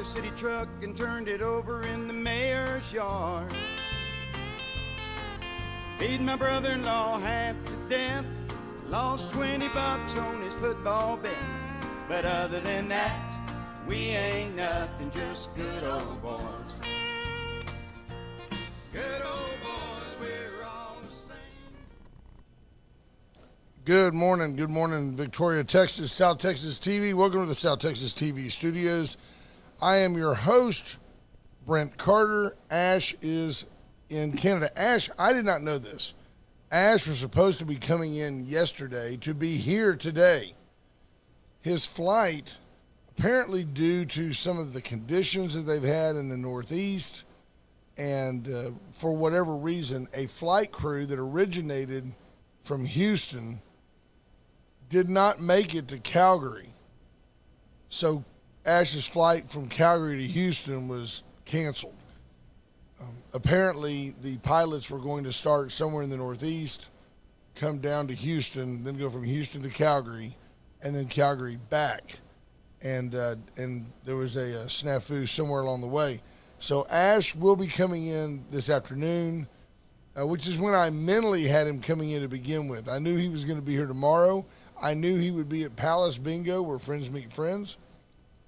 a city truck and turned it over in the mayor's yard. Beat my brother-in-law half to death. Lost $20 on his football bet. But other than that, we ain't nothing, just good old boys. Good old boys, we're all the same. Good morning, Victoria, Texas, South Texas TV. Welcome to the South Texas TV studios. I am your host, Brent Carter. Ash is in Canada. Ash, I did not know this. Ash was supposed to be coming in yesterday to be here today. His flight, apparently due to some of the conditions that they've had in the Northeast, and for whatever reason, a flight crew that originated from Houston did not make it to Calgary. So Ash's flight from Calgary to Houston was canceled. Apparently, the pilots were going to start somewhere in the Northeast, come down to Houston, then go from Houston to Calgary, and then Calgary back. And there was a snafu somewhere along the way. So Ash will be coming in this afternoon, which is when I mentally had him coming in to begin with. I knew he was going to be here tomorrow. I knew he would be at Palace Bingo, where friends meet friends,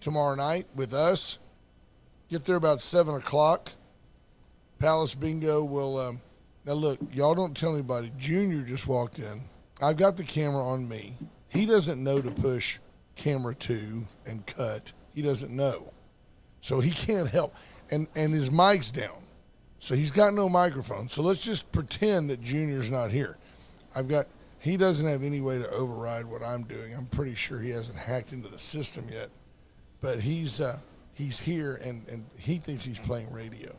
tomorrow night with us. Get there about 7 o'clock. Palace Bingo will now look, y'all don't tell anybody. Junior just walked in. I've got the camera on me. He doesn't know to push camera 2 and cut. He doesn't know. So he can't help. And his mic's down. So he's got no microphone. So let's just pretend that Junior's not here. He doesn't have any way to override what I'm doing. I'm pretty sure he hasn't hacked into the system yet. But he's here and he thinks he's playing radio.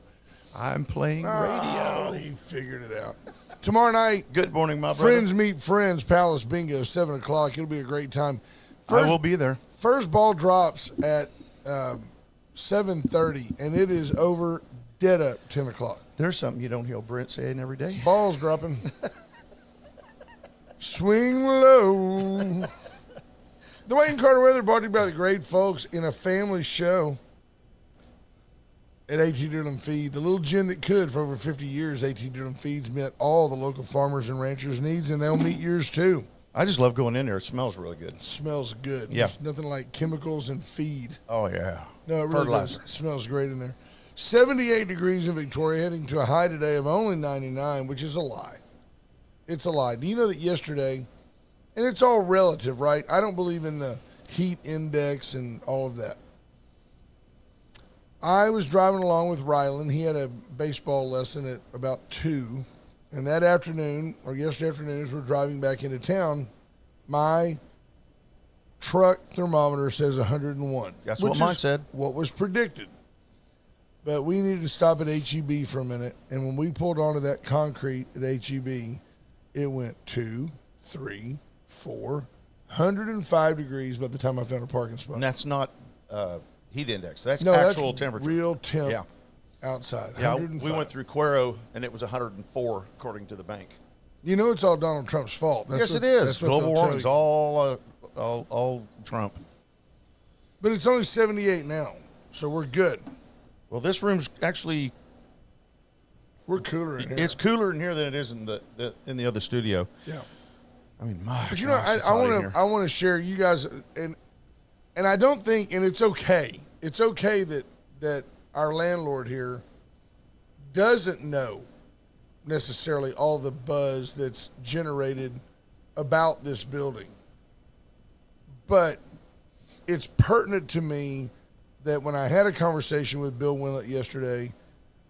I'm playing radio. He figured it out. Tomorrow night. Good morning, my brother. Friends meet friends, Palace Bingo, 7 o'clock. It'll be a great time. I will be there. First ball drops at 7:30, and it is over dead up 10 o'clock. There's something you don't hear Brent saying every day. Ball's dropping. Swing low. The Wayne Carter weather brought to you by the great folks in a family show at A.T. Dillon Feed. The little gin that could for over 50 years. A.T. Dillon Feeds met all the local farmers and ranchers' needs, and they'll meet yours too. I just love going in there. It smells really good. It smells good. Yeah. There's nothing like chemicals and feed. Oh, yeah. No, it really does. It smells great in there. 78 degrees in Victoria, heading to a high today of only 99, which is a lie. It's a lie. Do you know that yesterday, and it's all relative, right? I don't believe in the heat index and all of that. I was driving along with Rylan. He had a baseball lesson at about 2. And that afternoon, or yesterday afternoon, as we're driving back into town, my truck thermometer says 101. That's what mine said. What was predicted. But we needed to stop at H-E-B for a minute. And when we pulled onto that concrete at H-E-B, it went 2, 3, 4, 105 degrees by the time I found a parking spot. And that's not heat index. That's actual temperature. Real temp. Yeah. Outside. Yeah, we went through Cuero, and it was 104, according to the bank. You know it's all Donald Trump's fault. Yes, it is. Global warming's all Trump. But it's only 78 now, so we're good. Well, this room's actually we're cooler in here. It's cooler in here than it is in the other studio. Yeah. I mean, my. But you know, I want to share you guys, and I don't think, and it's okay. It's okay that our landlord here doesn't know necessarily all the buzz that's generated about this building. But it's pertinent to me that when I had a conversation with Bill Winlett yesterday,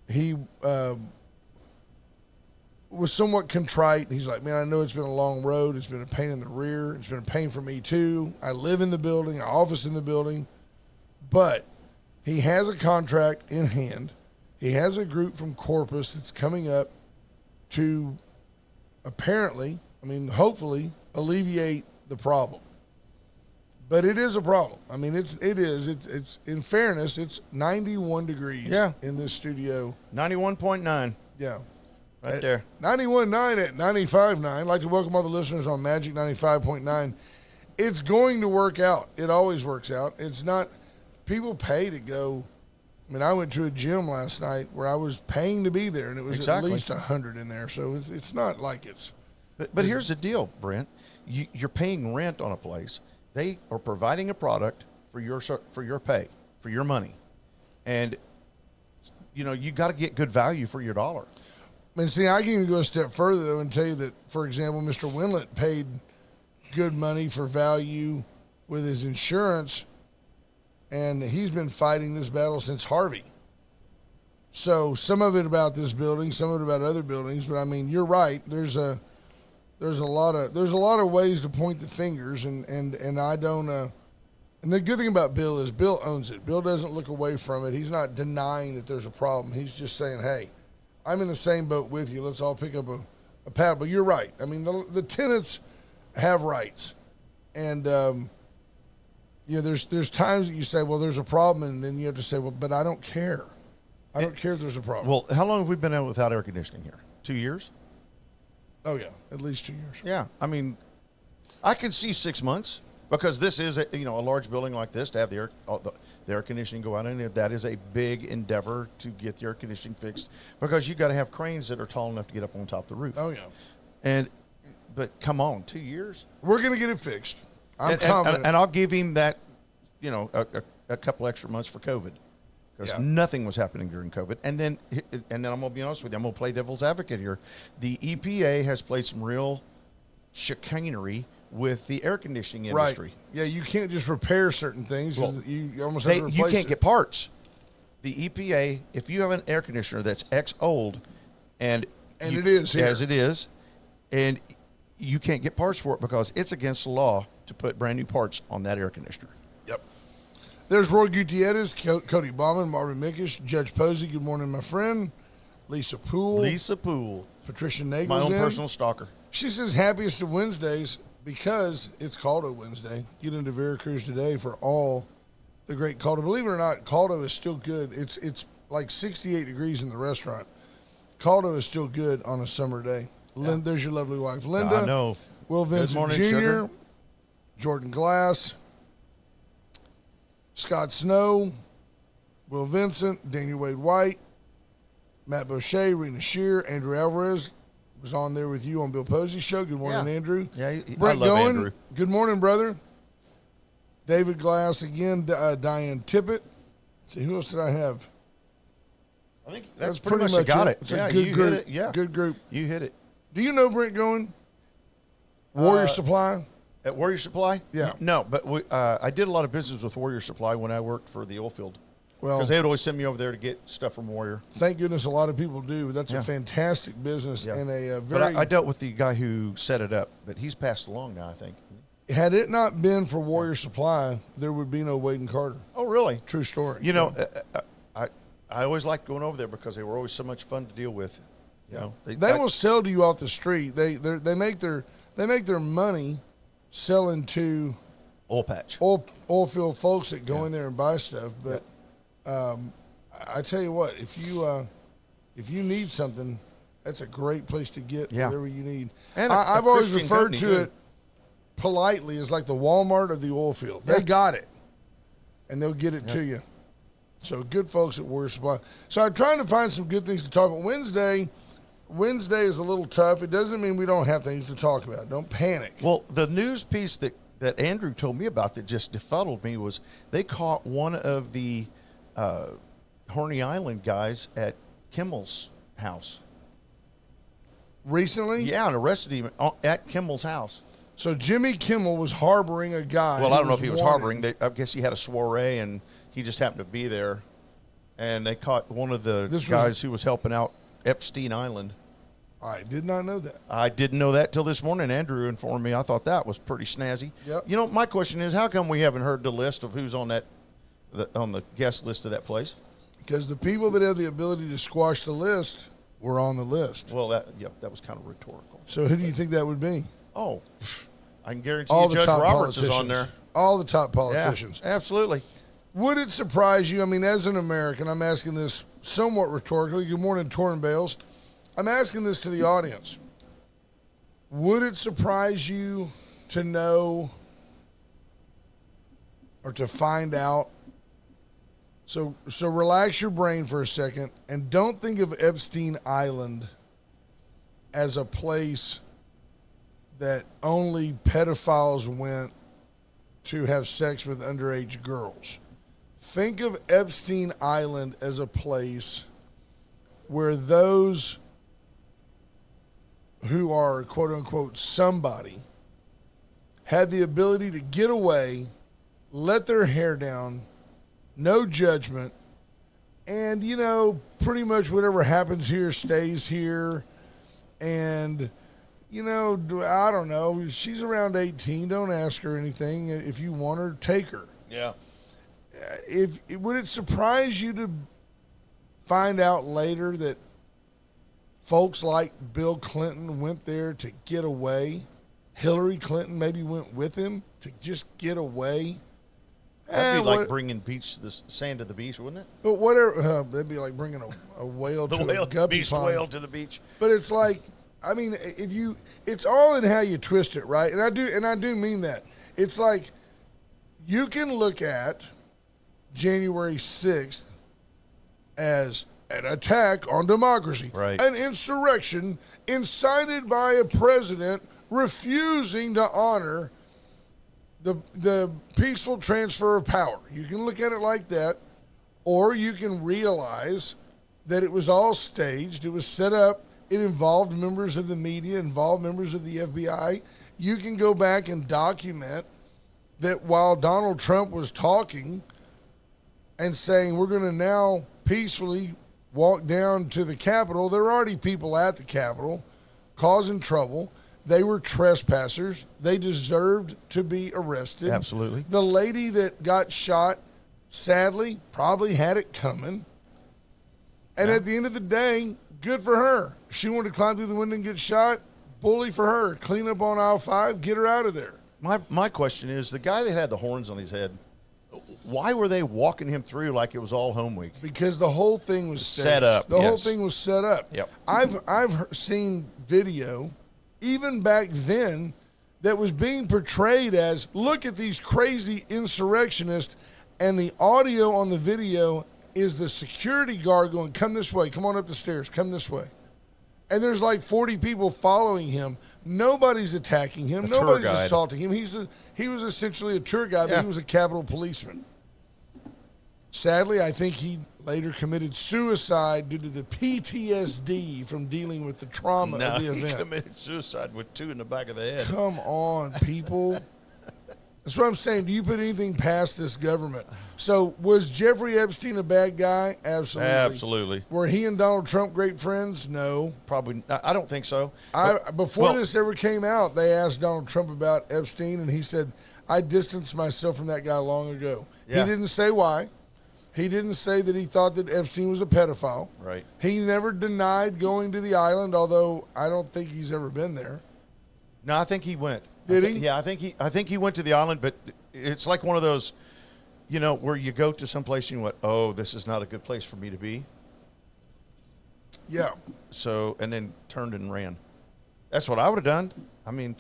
he was somewhat contrite. He's like, man, I know it's been a long road. It's been a pain in the rear. It's been a pain for me too. I live in the building, I office in the building, but he has a contract in hand. He has a group from Corpus that's coming up to apparently, hopefully, alleviate the problem. But it is a problem. I mean, it's in fairness, it's 91 degrees in this studio. 91.9. Yeah. Right there. 91.9 at 95.9. I'd like to welcome all the listeners on Magic 95.9. It's going to work out. It always works out. It's not, people pay to go I mean, I went to a gym last night where I was paying to be there, and it was Exactly. at least 100 in there. So it's not like it's. But here's the deal, Brent. You're paying rent on a place. They are providing a product for your pay, for your money, and you got to get good value for your dollar. I mean, see, I can even go a step further though and tell you that, for example, Mr. Winlet paid good money for value with his insurance, and he's been fighting this battle since Harvey. So some of it about this building, some of it about other buildings, but I mean, you're right. There's a lot of ways to point the fingers, and I don't. And the good thing about Bill is Bill owns it. Bill doesn't look away from it. He's not denying that there's a problem. He's just saying, "Hey, I'm in the same boat with you. Let's all pick up a paddle." But you're right. I mean, the tenants have rights, and there's times that you say, "Well, there's a problem," and then you have to say, "Well, but I don't care. I don't care if there's a problem." Well, how long have we been out without air conditioning here? 2 years? Oh yeah, at least 2 years. Yeah, I mean, I can see 6 months because this is a large building like this to have the air conditioning go out in it. That is a big endeavor to get the air conditioning fixed because you got to have cranes that are tall enough to get up on top of the roof. Oh yeah, but come on, 2 years. We're gonna get it fixed. I'm confident, and I'll give him that, a couple extra months for COVID. Because nothing was happening during COVID. And then I'm going to be honest with you. I'm going to play devil's advocate here. The EPA has played some real chicanery with the air conditioning industry. Right. Yeah, you can't just repair certain things. Well, you almost have to replace you can't it. get parts. The EPA, if you have an air conditioner that's X old, it is here. As it is, and you can't get parts for it because it's against the law to put brand new parts on that air conditioner. Yep. There's Roy Gutierrez, Cody Bauman, Marvin Mickish, Judge Posey. Good morning, my friend. Lisa Poole. Patricia Nagel's my own in. personal stalker. She says happiest of Wednesdays because it's Caldo Wednesday. Get into Veracruz today for all the great Caldo. Believe it or not, Caldo is still good. It's like 68 degrees in the restaurant. Caldo is still good on a summer day. Yeah. There's your lovely wife, Linda. I know. Will Vincent morning, Jr., sugar. Jordan Glass, Scott Snow, Will Vincent, Daniel Wade White, Matt Boucher, Rena Shear, Andrew Alvarez was on there with you on Bill Posey's show. Good morning, Andrew. Yeah, Brent I love Goen, Andrew. good morning, brother. David Glass again, Diane Tippett. Let's see, who else did I have? I think that's pretty much got it. It's a good group. Hit it. Yeah. Good group. You hit it. Do you know Brent Goen? Warrior Supply? At Warrior Supply? Yeah. No, but I did a lot of business with Warrior Supply when I worked for the oil field. Well, because they would always send me over there to get stuff from Warrior. Thank goodness a lot of people do. That's a fantastic business and a very. But I dealt with the guy who set it up, but he's passed along now, I think. Had it not been for Warrior Supply, there would be no Wade and Carter. Oh, really? True story. You know, I always liked going over there because they were always so much fun to deal with. You know, they will sell to you off the street. They make their money selling to oil patch oil field folks that go in there and buy stuff. But I tell you what, if you need something, that's a great place to get whatever you need. And I've always referred to it politely as like the Walmart of the oil field. They got it, and they'll get it to you. So good folks at Warrior Supply. So I'm trying to find some good things to talk about. Wednesday is a little tough. It doesn't mean we don't have things to talk about. Don't panic. Well, the news piece that Andrew told me about that just befuddled me was they caught one of the Horny Island guys at Kimmel's house. Recently? Yeah, and arrested him at Kimmel's house. So Jimmy Kimmel was harboring a guy. Well, I don't know if he was harboring. I guess he had a soiree, and he just happened to be there. And they caught one of the guys who was helping out Epstein Island. I did not know that. I didn't know that till this morning. Andrew informed me. I thought that was pretty snazzy. Yep. You know, my question is, how come we haven't heard the list of who's on the guest list of that place? Because the people that have the ability to squash the list were on the list. Well, that was kind of rhetorical. So who do you think that would be? Oh, I can guarantee you Judge Roberts is on there. All the top politicians. Yeah, absolutely. Would it surprise you? I mean, as an American, I'm asking this somewhat rhetorically. Good morning, Torrin Bales. I'm asking this to the audience. Would it surprise you to know or to find out So relax your brain for a second and don't think of Epstein Island as a place that only pedophiles went to have sex with underage girls. Think of Epstein Island as a place where those who are quote unquote somebody had the ability to get away, let their hair down, no judgment, and, you know, pretty much whatever happens here stays here. And, you know, I don't know. She's around 18. Don't ask her anything. If you want her, take her. Yeah. Would it surprise you to find out later that folks like Bill Clinton went there to get away? Hillary Clinton maybe went with him to just get away. That'd be like bringing the sand to the beach, wouldn't it? But whatever, that'd be like bringing a whale to a guppy beast pond. whale to the beach. But it's like, I mean, it's all in how you twist it, right? And I do mean that. It's like you can look at January 6th as an attack on democracy, right? An insurrection incited by a president refusing to honor the peaceful transfer of power. You can look at it like that, or you can realize that it was all staged. It was set up. It involved members of the media, involved members of the FBI. You can go back and document that while Donald Trump was talking and saying we're going to now peacefully walk down to the Capitol, there were already people at the Capitol causing trouble. They were trespassers. They deserved to be arrested. Absolutely. The lady that got shot, sadly, probably had it coming. And at the end of the day, good for her. If she wanted to climb through the window and get shot, bully for her. Clean up on aisle 5, get her out of there. My question is, the guy that had the horns on his head, why were they walking him through like it was all home week? Because the whole thing was staged. Set up. The whole thing was set up. Yep. I've seen video, even back then, that was being portrayed as, look at these crazy insurrectionists, and the audio on the video is the security guard going, come this way, come on up the stairs, come this way. And there's like 40 people following him. Nobody's attacking him. Nobody's assaulting him. He was essentially a tour guide, but he was a Capitol policeman. Sadly, I think he later committed suicide due to the PTSD from dealing with the trauma of the event. He committed suicide with 2 in the back of the head. Come on, people. That's what I'm saying. Do you put anything past this government? So was Jeffrey Epstein a bad guy? Absolutely. Absolutely. Were he and Donald Trump great friends? No. Probably. I don't think so. Before this ever came out, they asked Donald Trump about Epstein, and he said, I distanced myself from that guy long ago. Yeah. He didn't say why. He didn't say that he thought that Epstein was a pedophile. Right. He never denied going to the island, although I don't think he's ever been there. No, I think he went. Did he? Yeah, I think he went to the island, but it's like one of those, you know, where you go to some place and you went, oh, this is not a good place for me to be. Yeah. So, and then turned and ran. That's what I would have done. I mean.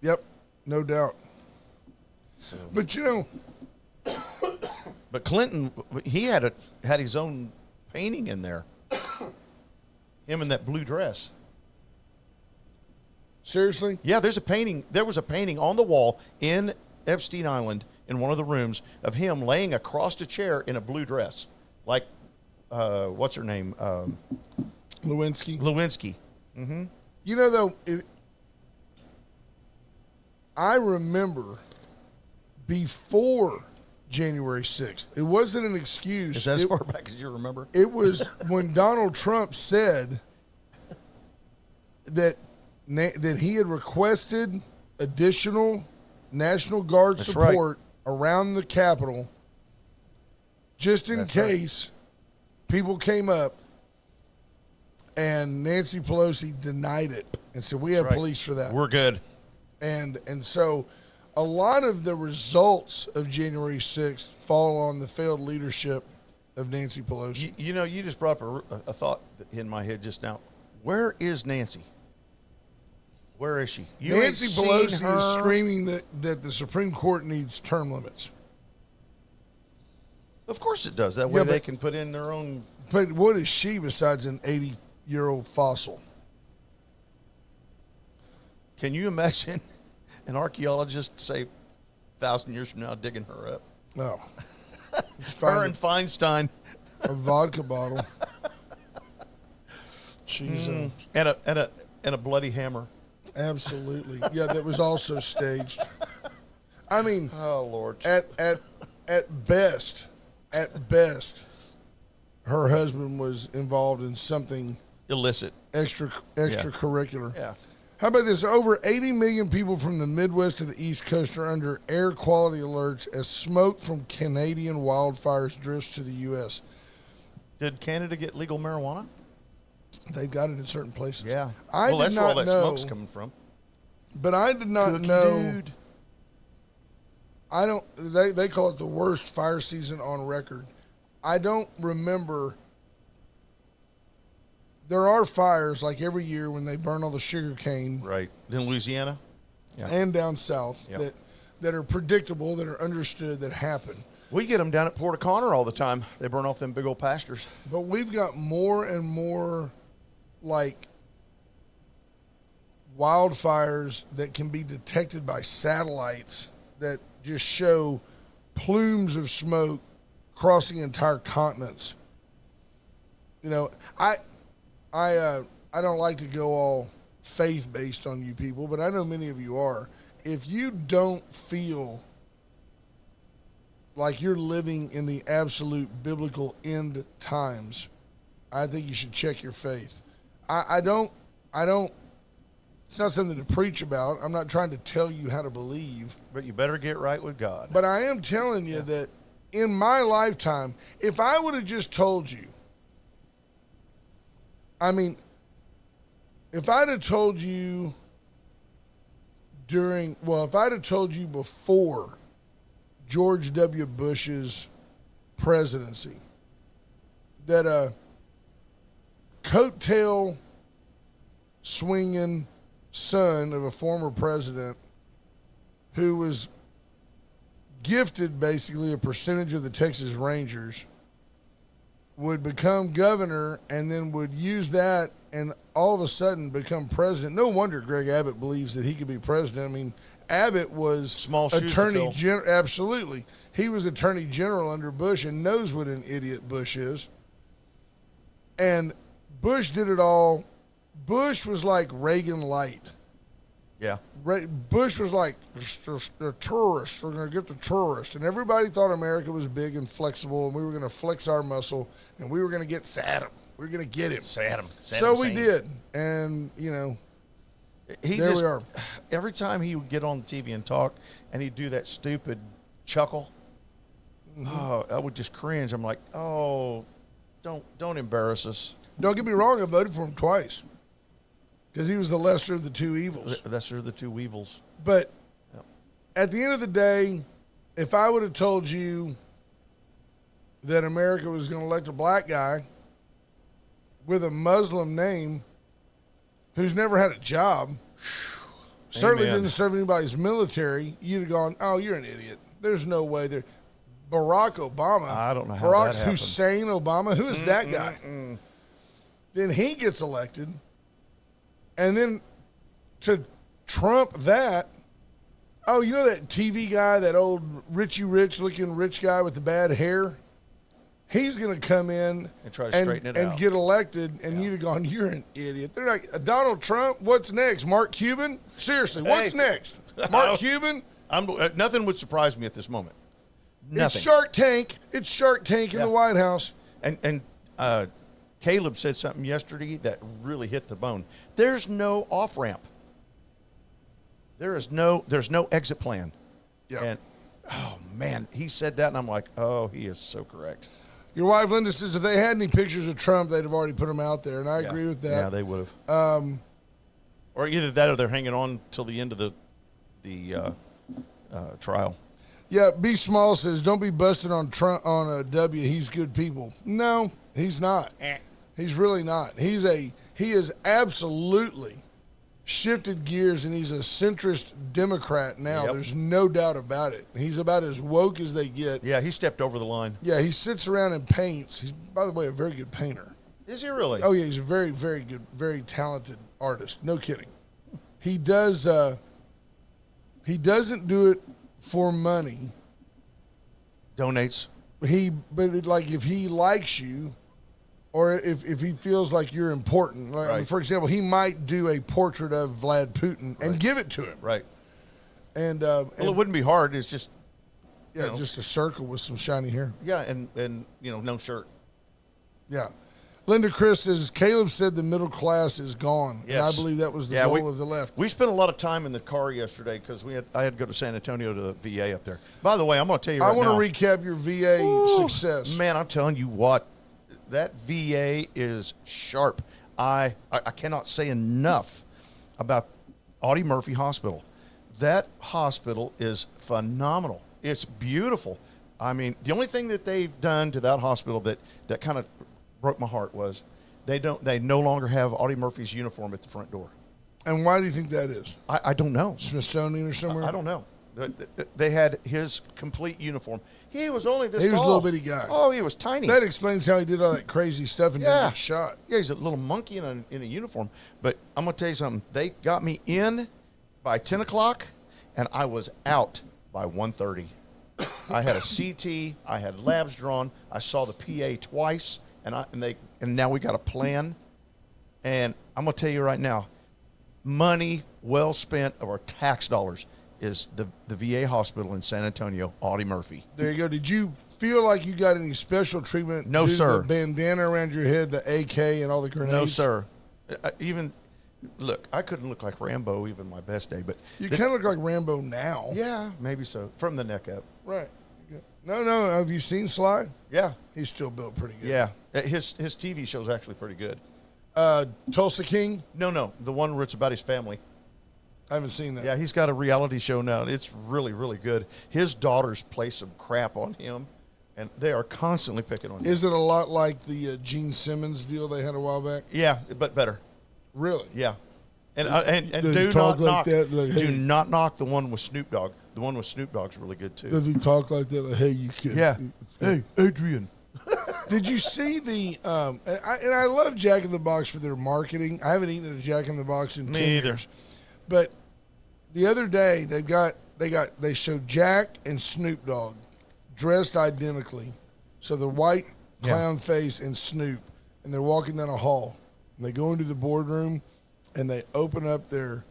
Yep, no doubt. So. But, you know. But Clinton, he had his own painting in there. Him in that blue dress. Seriously? Yeah, there's a painting. There was a painting on the wall in Epstein Island in one of the rooms of him laying across a chair in a blue dress. Like, what's her name? Lewinsky. Mm-hmm. You know, though, I remember before January 6th, it wasn't an excuse. Is that as far back as you remember? It was when Donald Trump said that he had requested additional National Guard support around the Capitol just in case people came up, and Nancy Pelosi denied it and said, we have police for that. We're good. And so a lot of the results of January 6th fall on the failed leadership of Nancy Pelosi. You know, you just brought up a thought in my head just now. Where is Nancy? Where is she? Nancy Pelosi is screaming that the Supreme Court needs term limits. Of course it does. That way Yeah, they but- can put in their own. But what is she besides an 80-year-old fossil? Can you imagine an archaeologist, say, 1,000 years from now, digging her up? No. Her and Feinstein. A vodka bottle. She's And a bloody hammer. absolutely. Yeah, that was also staged. I mean, Oh, Lord. at best, her husband was involved in something Illicit. extracurricular. Yeah. How about this? Over 80 million people from the Midwest to the East Coast are under air quality alerts as smoke from Canadian wildfires drifts to the U.S. Did Canada get legal marijuana? They've got it in certain places. Yeah. I well, did that's not where all that know, smoke's coming from. but I did not Cookie know. dude. I don't. They call it the worst fire season on record. I don't remember. There are fires like every year when they burn all the sugar cane Right. In Louisiana? Yeah. and down south Yep. that are predictable, that are understood, that happen. We get them down at Port O'Connor all the time. They burn off them big old pastures. But we've got more and more like wildfires that can be detected by satellites that just show plumes of smoke crossing entire continents. You know, I don't like to go all faith based on you people, but I know many of you are. If you don't feel like you're living in the absolute biblical end times, I think you should check your faith. I don't, it's not something to preach about. I'm not trying to tell you how to believe. But you better get right with God. But I am telling you that in my lifetime, if I would have just told you, I mean, if I'd have told you if I'd have told you before George W. Bush's presidency that a coattail swinging son of a former president who was gifted basically a percentage of the Texas Rangers would become governor and then would use that and all of a sudden become president. No wonder Greg Abbott believes that he could be president. I mean, Abbott was Small shoes to attorney fill. general. Absolutely. He was attorney general under Bush and knows what an idiot Bush is. And Bush did it all. Bush was like Reagan light. Yeah. Bush was like, the tourists, we're going to get the tourists. And everybody thought America was big and flexible, and we were going to flex our muscle, and we were going to get Saddam. We were going to get him. Saddam So we Hussein. did. And, you know, He there just, we are. Every time he would get on the TV and talk, and he'd do that stupid chuckle, oh, I would just cringe. I'm like, oh, don't embarrass us. Don't get me wrong, I voted for him twice because he was the lesser of the two evils. That's the two weevils. But Yep. at the end of the day, if I would have told you that America was going to elect a black guy with a Muslim name who's never had a job, certainly Amen. didn't serve anybody's military, you'd have gone, oh, you're an idiot. There's no way there. Barack Obama. I don't know how Barack that happened. Hussein Obama. Who is that guy? Then he gets elected. And then to trump that, oh, you know that TV guy, that old Richie Rich looking rich guy with the bad hair? He's going to come in And try to straighten it and out. get elected, and you'd have gone, you're an idiot. They're like, Donald Trump, what's next? Mark Cuban? Seriously, what's Hey. next? Mark Cuban? Nothing would surprise me at this moment. Nothing. It's Shark Tank. It's Shark Tank in Yeah. the White House. And Caleb said something yesterday that really hit the bone. There's no off ramp. There's no exit plan. Yeah. And oh man, he said that, and I'm like, oh, he is so correct. Your wife, Linda, says if they had any pictures of Trump, they'd have already put them out there, and I agree with that. Yeah, they would have. Or either that, or they're hanging on till the end of the trial. Yeah, B Small says, don't be busted on Trump on a W. He's good people. No, he's not. He's really not. He is absolutely shifted gears, and he's a centrist Democrat now. Yep. There's no doubt about it. He's about as woke as they get. Yeah, he stepped over the line. Yeah, he sits around and paints. He's, by the way, a very good painter. Is he really? Oh, yeah, he's a very, very good, very talented artist. No kidding. He does. He doesn't do it for money. Donates. Like if he likes you, or if he feels like you're important. Like, Right. for example, he might do a portrait of Vlad Putin and Right. give it to him. Right. And Well, it wouldn't be hard. It's just, yeah, you know. just a circle with some shiny hair. yeah, and no shirt. Yeah. Linda Chris says, Caleb said the middle class is gone. And I Yes. believe that was the Yeah, goal of the left. We spent a lot of time in the car yesterday because I had to go to San Antonio to the VA up there. By the way, I'm going to tell you right I want now. to recap your VA success. Man, I'm telling you what, that VA is sharp. I cannot say enough about Audie Murphy Hospital. That hospital is phenomenal. It's beautiful. I mean, the only thing that they've done to that hospital that kind of broke my heart was they no longer have Audie Murphy's uniform at the front door. And why do you think that is? I don't know. Smithsonian or somewhere? I don't know. They had his complete uniform. He was only this He was a tall. little bitty guy. Oh, he was tiny. That explains how he did all that crazy stuff and didn't Yeah. get shot. Yeah, he's a little monkey in a uniform. But I'm going to tell you something. They got me in by 10 o'clock, and I was out by 1:30. I had a CT. I had labs drawn. I saw the PA twice, and now we got a plan. And I'm going to tell you right now, money well spent of our tax dollars is the VA hospital in San Antonio, Audie Murphy. There you go. Did you feel like you got any special treatment? No, due to sir. The bandana around your head, the AK, and all the grenades? No, sir. Look, I couldn't look like Rambo even my best day, but You kind of look like Rambo now. yeah, maybe so. From the neck up. Right. No. Have you seen Sly? Yeah. He's still built pretty good. Yeah. His TV show's actually pretty good. Tulsa King? No. The one where it's about his family. I haven't seen that. Yeah, he's got a reality show now. It's really, really good. His daughters play some crap on him, and they are constantly picking on him. Is it a lot like the Gene Simmons deal they had a while back? Yeah, but better. Really? Yeah. And Does he do talk not like knock that? Like, do hey. not knock the one with Snoop Dogg. The one with Snoop Dogg's really good too. Does he talk like that? Like, hey, you kid. Yeah. Hey, Adrian. Did you see the? And I love Jack in the Box for their marketing. I haven't eaten at a Jack in the Box in 10 Me either. years. But the other day they showed Jack and Snoop Dogg dressed identically. So the white clown face and Snoop, and they're walking down a hall, and they go into the boardroom, and they open up their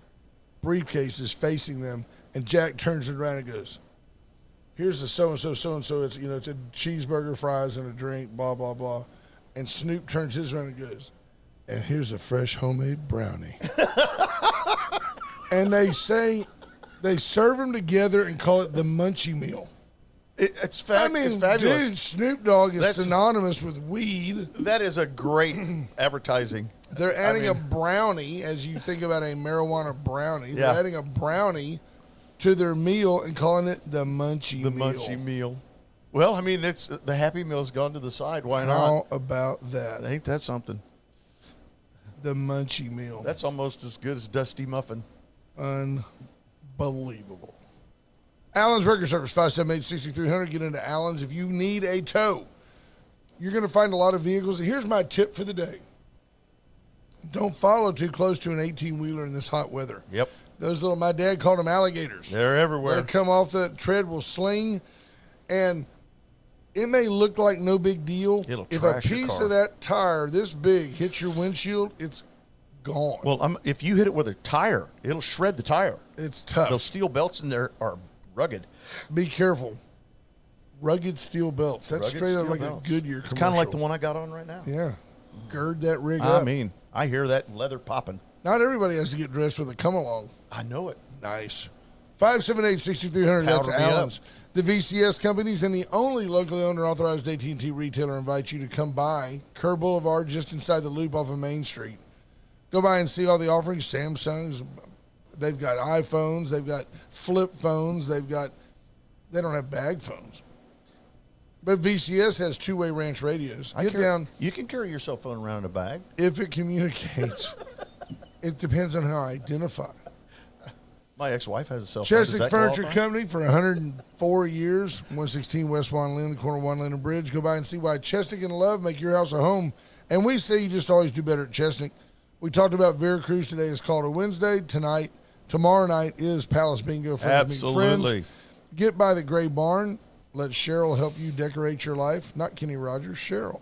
briefcases facing them, and Jack turns it around and goes, here's the so-and-so, so-and-so. It's, it's a cheeseburger, fries, and a drink, blah, blah, blah. And Snoop turns his around and goes, and here's a fresh homemade brownie. And they serve them together and call it the munchie meal. It's It's fabulous. dude, Snoop Dogg is That's- synonymous with weed. That is a great advertising. They're adding a brownie, as you think about a marijuana brownie. Yeah. They're adding a brownie to their meal and calling it the munchie meal. Munchie meal. Well, I mean, it's the Happy Meal's gone to the side. Why not? How about that? Ain't that something? The munchie meal. That's almost as good as Dusty Muffin. Unbelievable. Allen's Record Service, 578-6300. Get into Allen's. If you need a tow, you're going to find a lot of vehicles. Here's my tip for the day. Don't follow too close to an 18-wheeler in this hot weather. Yep. Those little, my dad called them alligators. They're everywhere. They come off the tread, will sling, and it may look like no big deal. It'll if a trash your piece car. of that tire this big hits your windshield, it's gone. Well, if you hit it with a tire, it'll shred the tire. It's tough. Those steel belts in there are rugged. Be careful. Rugged steel belts. That's Rugged straight up steel like belts. a Goodyear It's commercial. kind of like the one I got on right now. Yeah. Gird that rig up. I mean, I hear that leather popping. Not everybody has to get dressed with a come-along. I know it. Nice. 578-6300. That's Powder me up. Allen's. The VCS companies and the only locally owned or authorized AT&T retailer invite you to come by Kerr Boulevard just inside the loop off of Main Street. Go by and see all the offerings. Samsungs. They've got iPhones. They've got flip phones. They don't have bag phones. But VCS has two-way ranch radios. Get down You can carry your cell phone around in a bag. if it communicates. It depends on how I identify. My ex-wife has a cell phone. Does Chesnick that Furniture qualify? Company for 104 years, 116 West Juan Lynn, the corner of Juan Lynn and Bridge. Go by and see why Chesnick and Love make your house a home. And we say you just always do better at Chesnick. We talked about Veracruz today is called a Wednesday. Tomorrow night is Palace Bingo for Absolutely. friends. Get by the Gray Barn. Let Cheryl help you decorate your life. Not Kenny Rogers, Cheryl.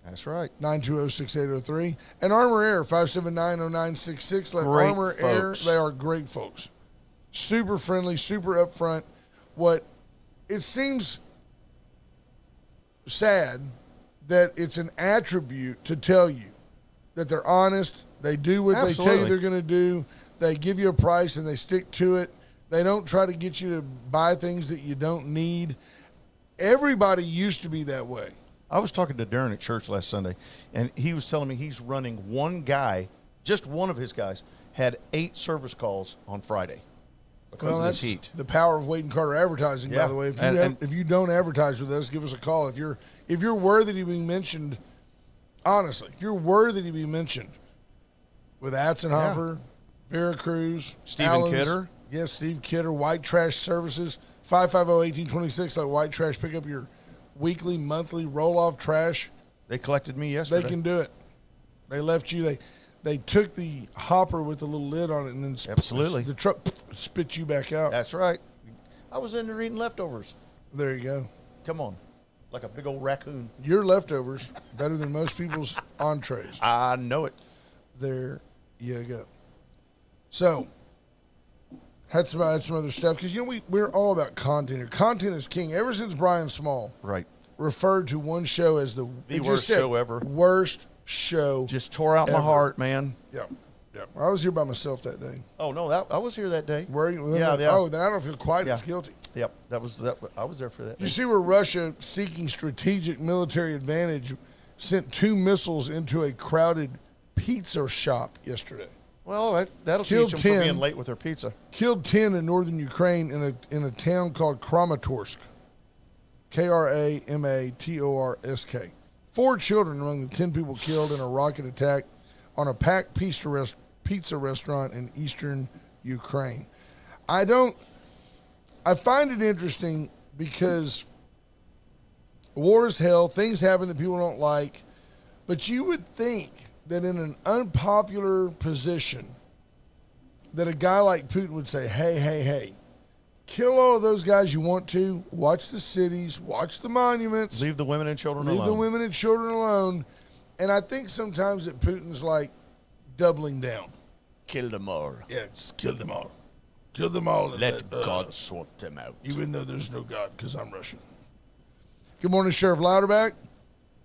That's right. 920-6803. And Armor Air, 579-0966. Let Great Armor folks. Air, they are great folks. Super friendly, super upfront. What it seems sad that it's an attribute to tell you that they're honest, they do what they tell you Absolutely. they're going to do, they give you a price and they stick to it. They don't try to get you to buy things that you don't need. Everybody used to be that way. I was talking to Darren at church last Sunday, and he was telling me he's running one guy, just one of his guys, had 8 service calls on Friday because of this heat. The power of Wade and Carter advertising, by Yeah. the way. And If you don't advertise with us, give us a call. If you're worthy to be mentioned, honestly, if you're worthy to be mentioned with Atzenhofer, Veracruz, Stephen Allen's, Kidder. Yes, Steve Kidder, White Trash Services, 550-1826. Let White Trash pick up your weekly, monthly roll-off trash. They collected me yesterday. They can do it. They left you. They took the hopper with the little lid on it and then Absolutely. the truck spit you back out. That's right. I was in there eating leftovers. There you go. Come on. Like a big old raccoon. Your leftovers better than most people's entrees. I know it. There you go. So, had some other stuff because we're all about content. Content is king. Ever since Brian Small Right. referred to one show as the worst show ever. Worst show. Just tore out my Ever. heart, man. Yeah. I was here by myself that day. Oh, no, I was here that day. Were you? Yeah. Oh, then I don't feel quite Yeah. as guilty. Yep, I was there for that. You see where Russia, seeking strategic military advantage, sent 2 missiles into a crowded pizza shop yesterday. Well, that'll Killed teach them 10. for being late with their pizza. Killed 10 in northern Ukraine in a town called Kramatorsk. Kramatorsk. 4 children among the 10 people killed in a rocket attack on a packed pizza restaurant in eastern Ukraine. I find it interesting because war is hell. Things happen that people don't like. But you would think that in an unpopular position that a guy like Putin would say, hey, kill all of those guys you want to. Watch the cities. Watch the monuments. Leave the women and children Leave alone. the women and children alone. And I think sometimes that Putin's like doubling down. Kill them all. Yeah, just kill them all. Kill them all. And Let God sort them out. even though there's no God, because I'm Russian. Good morning, Sheriff Louderback.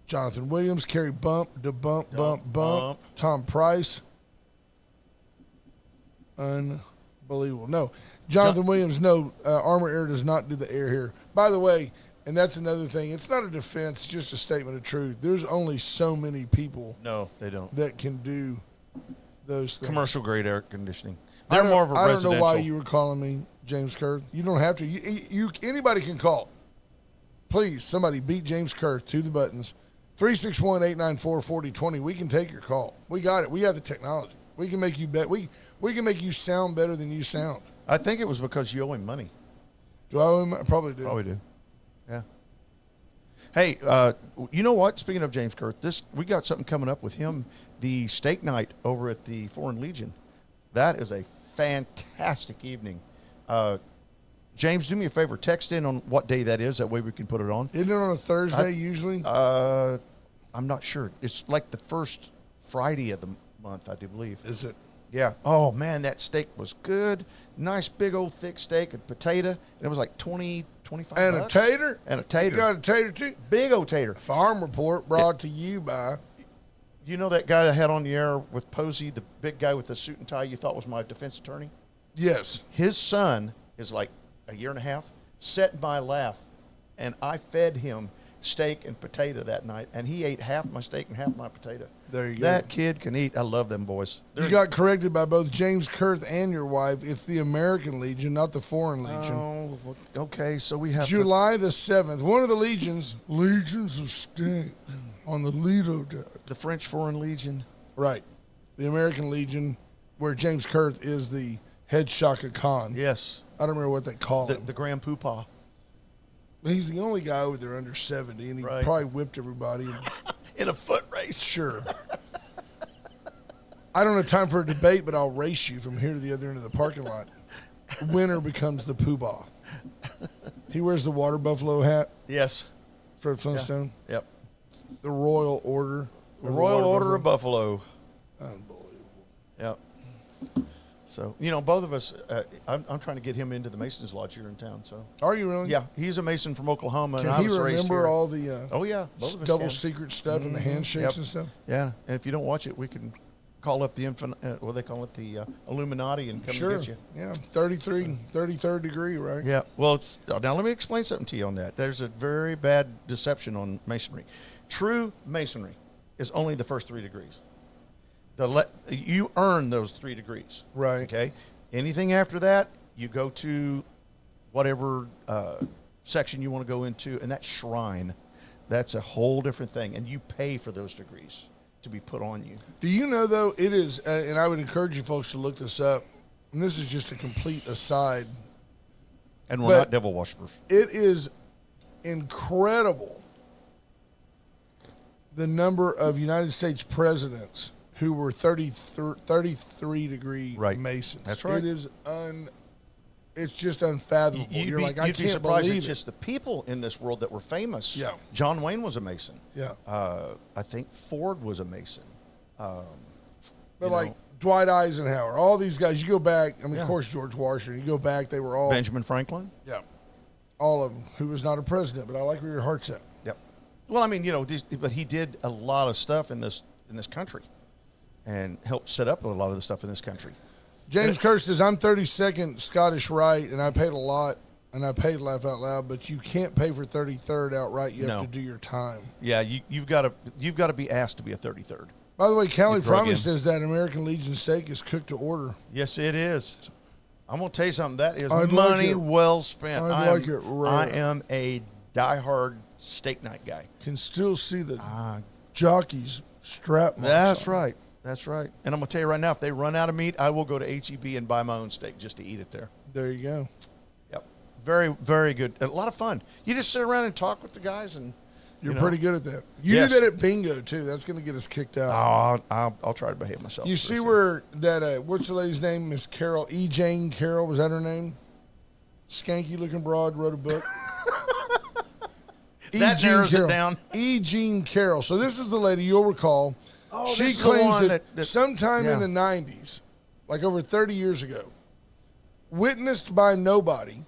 Jonathan Williams, Kerry Bump, Bump. Tom Price. Unbelievable. No, Jonathan Williams, no, Armor Air does not do the air here. By the way, and that's another thing, it's not a defense, it's just a statement of truth. There's only so many people No, they don't. that can do those things. Commercial grade air conditioning. I They're don't- more of a I residential. don't know why you were calling me James Kerr. You don't have to. You anybody can call. Please, somebody beat James Kerr to the buttons. 361-894-4020. We can take your call. We got it. We have the technology. We can make you bet. We can make you sound better than you sound. I think it was because you owe him money. Do I owe him? I probably do. Probably do. Yeah. Hey, you know what? Speaking of James Kerr, we got something coming up with him. The steak night over at the Foreign Legion. That is a fantastic evening. James, do me a favor. Text in on what day that is. That way we can put it on. Isn't it on a Thursday usually? I'm not sure. It's like the first Friday of the month, I do believe. Is it? Yeah. Oh, man, that steak was good. Nice big old thick steak and potato. And it was like 20, 25 And a bucks. tater? And a tater. You got a tater too? Big old tater. Farm Report brought to you by. You know that guy that had on the air with Posey, the big guy with the suit and tie you thought was my defense attorney? Yes. His son is like a year and a half, sat in my lap, and I fed him steak and potato that night, and he ate half my steak and half my potato. There you go. That kid can eat. I love them boys. You got corrected by both James Kurth and your wife. It's the American Legion, not the Foreign Legion. Oh, okay, so we have July the 7th, one of the legions of steak on the Lido deck. the French Foreign Legion. Right. The American Legion where James Kurth is the head Shaka Khan. Yes. I don't remember what they call him. The Grand Poopah. But he's the only guy over there under 70, and he Right. probably whipped everybody. In a foot race. Sure. I don't have time for a debate, but I'll race you from here to the other end of the parking lot. Winner becomes the poobah. He wears the water buffalo hat, Yes. Fred Flintstone. Yep. The Royal Order. The Royal Order of Buffalo. Unbelievable. Yep. So, both of us, I'm trying to get him into the Masons Lodge here in town. So, Are you really? yeah, he's a Mason from Oklahoma. Can and I he was raised remember here. all the Oh, yeah. Both of us double can. secret stuff and the handshakes Yep. and stuff? Yeah. And if you don't watch it, we can call up the what they call it, the Illuminati, and come Sure. and get you. Yeah, 33rd degree, right? Yeah. Well, now let me explain something to you on that. There's a very bad deception on Masonry. True Masonry is only the first 3 degrees. You earn those 3 degrees. Right. Okay. Anything after that, you go to whatever section you want to go into, and that shrine, that's a whole different thing, and you pay for those degrees to be put on you. Do you know, though, it is, and I would encourage you folks to look this up, and this is just a complete aside, And we're But- not devil worshippers. it is incredible the number of United States presidents who were 33-degree Right. Masons. That's right. It is it's just unfathomable. You're like, I you'd be can't surprised believe at it. just the people in this world that were famous. Yeah. John Wayne was a Mason. Yeah. I think Ford was a Mason. But you like know. Dwight Eisenhower, all these guys, you go back, I mean, Yeah. of course, George Washington, you go back, they were all, Benjamin Franklin. yeah, all of them, who was not a president, but I like where your heart's at. Yep. Well, I mean, but he did a lot of stuff in this country, and helped set up a lot of the stuff in this country. James Kerr says, I'm 32nd Scottish Rite, and I paid a lot, and I paid laugh out loud, but you can't pay for 33rd outright. You have No. to do your time. Yeah, you've got to be asked to be a 33rd. By the way, Callie You drug Frommey in. says that American Legion steak is cooked to order. Yes, it is. I'm gonna tell you something. That is I'd like money it- well spent. I'd like it rare. I am a diehard steak night guy. Can still see the Ah, jockey's strap marks that's on it. right. That's right. And I'm gonna tell you right now, if they run out of meat, I will go to HEB and buy my own steak just to eat it there. There you go. Yep. Very, very good. A lot of fun. You just sit around and talk with the guys, and You're you know. pretty good at that. You Yes. do that at bingo, too. That's going to get us kicked out. I'll try to behave myself. You see where that, what's the lady's name? Miss Carol, E. Jane Carroll, was that her name? Skanky looking broad, wrote a book. That narrows it down. E. Jean Carroll. So this is the lady, you'll recall. Oh, she this is the claims one that, that- sometime in yeah. the 90s, like over 30 years ago, witnessed by nobody,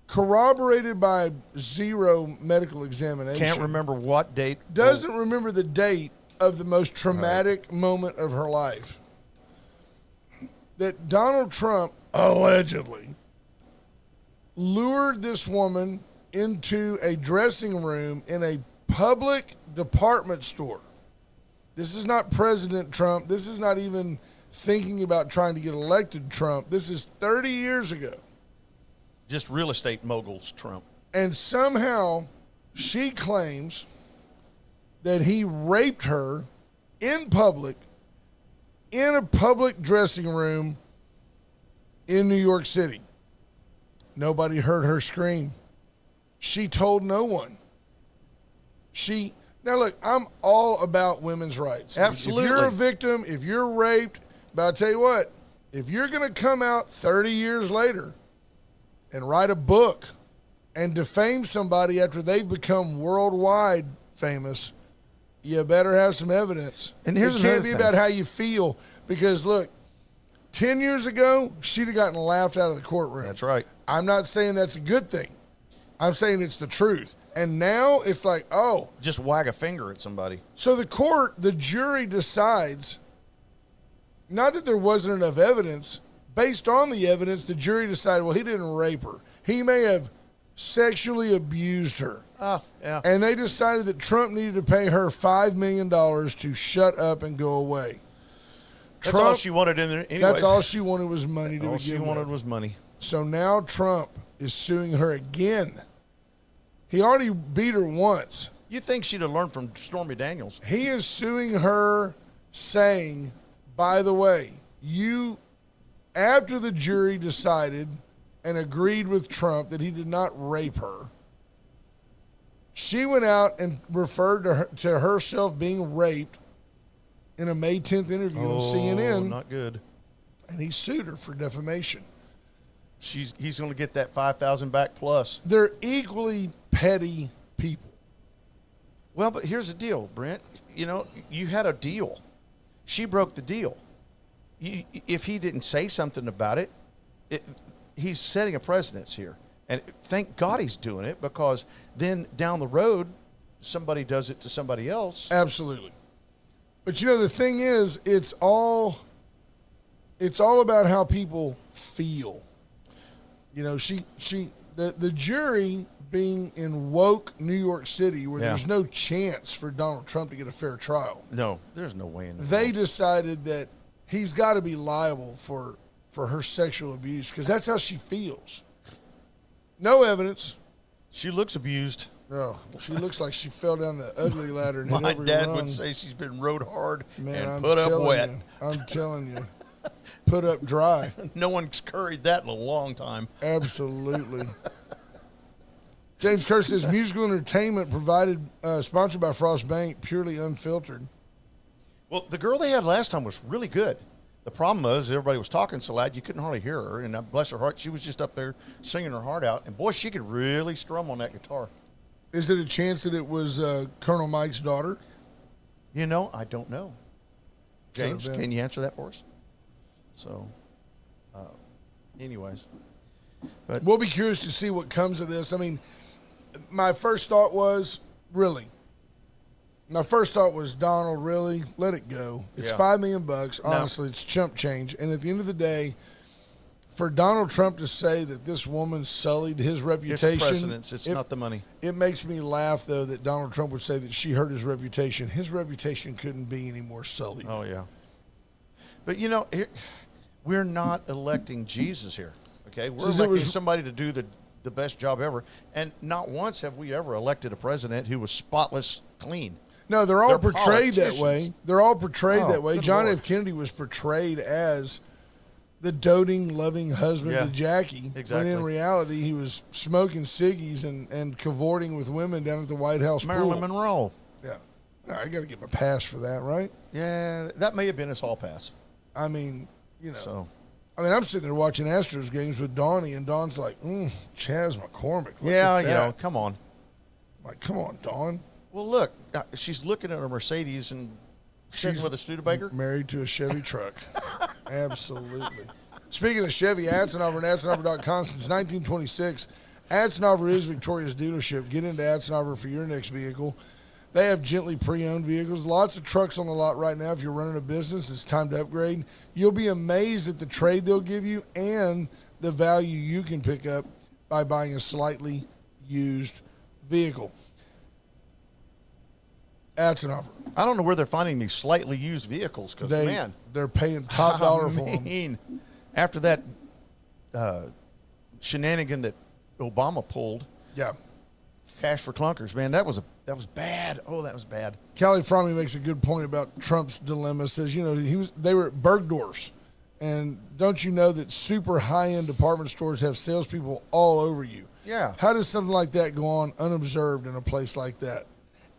corroborated by zero medical examination. Can't remember what date. Doesn't remember the date of the most traumatic moment of her life. That Donald Trump allegedly lured this woman into a dressing room in a public department store. This is not President Trump. This is not even thinking about trying to get elected Trump. This is 30 years ago. Just real estate moguls, Trump. And somehow she claims that he raped her in public, in a public dressing room in New York City. Nobody heard her scream. She told no one. Now look, I'm all about women's rights. Absolutely. If you're a victim, if you're raped, but I'll tell you what, if you're going to come out 30 years later and write a book and defame somebody after they've become worldwide famous, you better have some evidence. And here's it another can't be thing. about how you feel, because look, 10 years ago, she'd have gotten laughed out of the courtroom. That's right. I'm not saying that's a good thing. I'm saying it's the truth. And now it's like, oh, Just wag a finger at somebody. so the jury decides, not that there wasn't enough evidence. Based on the evidence, the jury decided, well, he didn't rape her. He may have sexually abused her. Yeah. And they decided that Trump needed to pay her $5 million to shut up and go away. That's all she wanted in there. Anyways. That's all she wanted was money to All begin she with. wanted was money. So now Trump is suing her again. He already beat her once. You'd think she'd have learned from Stormy Daniels. He is suing her saying, by the way, after the jury decided and agreed with Trump that he did not rape her, she went out and referred to herself being raped in a May 10th interview on CNN. Not good. And he sued her for defamation. He's going to get that $5,000 back plus. They're equally petty people. Well, but here's the deal, Brent. You know, you had a deal. She broke the deal. If he didn't say something about it, he's setting a precedence here. And thank God he's doing it, because then down the road, somebody does it to somebody else. Absolutely. But, you know, the thing is, it's all about how people feel. You know, the jury being in woke New York City, where there's no chance for Donald Trump to get a fair trial. No, there's no way in the They world. decided that he's got to be liable for her sexual abuse, because that's how she feels. No evidence. She looks abused. No, she looks like she fell down the ugly ladder and hit My every dad rung. would say she's been rode hard Man, and put up wet. I'm telling you. Put up dry. No one's curried that in a long time. Absolutely. James Kerr says musical entertainment provided, sponsored by Frost Bank, purely unfiltered. Well, the girl they had last time was really good. The problem was everybody was talking so loud you couldn't hardly hear her. And bless her heart, she was just up there singing her heart out. And boy, she could really strum on that guitar. Is it a chance that it was Colonel Mike's daughter? You know, I don't know. James, Could've been. can you answer that for us? So, anyways. But We'll be curious to see what comes of this. I mean, my first thought was, really? My first thought was, Donald, really? Let it go. It's Yeah. $5 million. Honestly, it's chump change. And at the end of the day, for Donald Trump to say that this woman sullied his it's reputation, precedence. It's not the money. it makes me laugh, though, that Donald Trump would say that she hurt his reputation. His reputation couldn't be any more sullied. Oh, yeah. But, you know, we're not electing Jesus here, okay? We're Since it electing was- somebody to do the best job ever. And not once have we ever elected a president who was spotless clean. No, they're all They're portrayed that politicians. way. They're all portrayed Oh, that way. good John Lord. F. Kennedy was portrayed as the doting, loving husband Yeah, to Jackie. exactly. When in reality, he was smoking ciggies and cavorting with women down at the White House Marilyn pool. Monroe. Yeah. I got to get my pass for that, right? Yeah, that may have been his hall pass. I mean, you know. So, I'm sitting there watching Astros games with Donnie, and Don's like, Chaz McCormick. Look yeah, at you that. know, come on. I'm like, come on, Don. Well, look, she's looking at a Mercedes and sitting She's with a Studebaker. Married to a Chevy truck. Absolutely. Speaking of Chevy, Atzenhover and Atzenhover.com since 1926. Atzenhover is Victoria's dealership. Get into Atzenhover for your next vehicle. They have gently pre-owned vehicles. Lots of trucks on the lot right now. If you're running a business, it's time to upgrade. You'll be amazed at the trade they'll give you and the value you can pick up by buying a slightly used vehicle. Atzenhover. I don't know where they're finding these slightly used vehicles because, man. They're paying top dollar for them. mean, after that shenanigan that Obama pulled, Yeah. cash for clunkers, man, that was bad. Oh, that was bad. Callie Frommy makes a good point about Trump's dilemma. Says, you know, they were at Bergdorf's, and don't you know that super high-end department stores have salespeople all over you? Yeah. How does something like that go on unobserved in a place like that?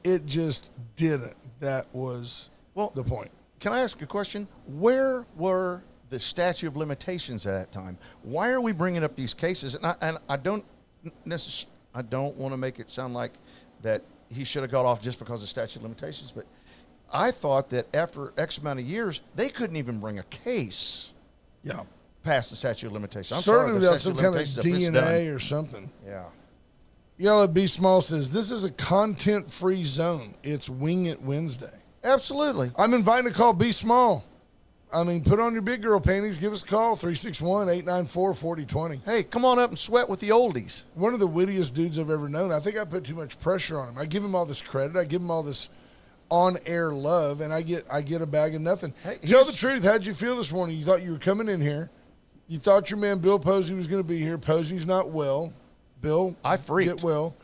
It just didn't. That was the point. Can I ask a question? Where were the statute of limitations at that time? Why are we bringing up these cases? And I don't want to make it sound like that he should have got off just because of statute of limitations, but I thought that after X amount of years, they couldn't even bring a case Yeah. past the statute of limitations. I'm Certainly sorry, the without statute some of kind of limitations up, it's DNA done. or something. Yeah. Yellow B Small says, this is a content-free zone. It's Wing It Wednesday. Absolutely. I'm inviting to call B Small. I mean, put on your big girl panties. Give us a call, 361-894-4020. Hey, come on up and sweat with the oldies. One of the wittiest dudes I've ever known. I think I put too much pressure on him. I give him all this credit. I give him all this on-air love, and I get a bag of nothing. Hey, Tell the truth. How'd you feel this morning? You thought you were coming in here. You thought your man Bill Posey was going to be here. Posey's not well. Bill, I freaked. get well.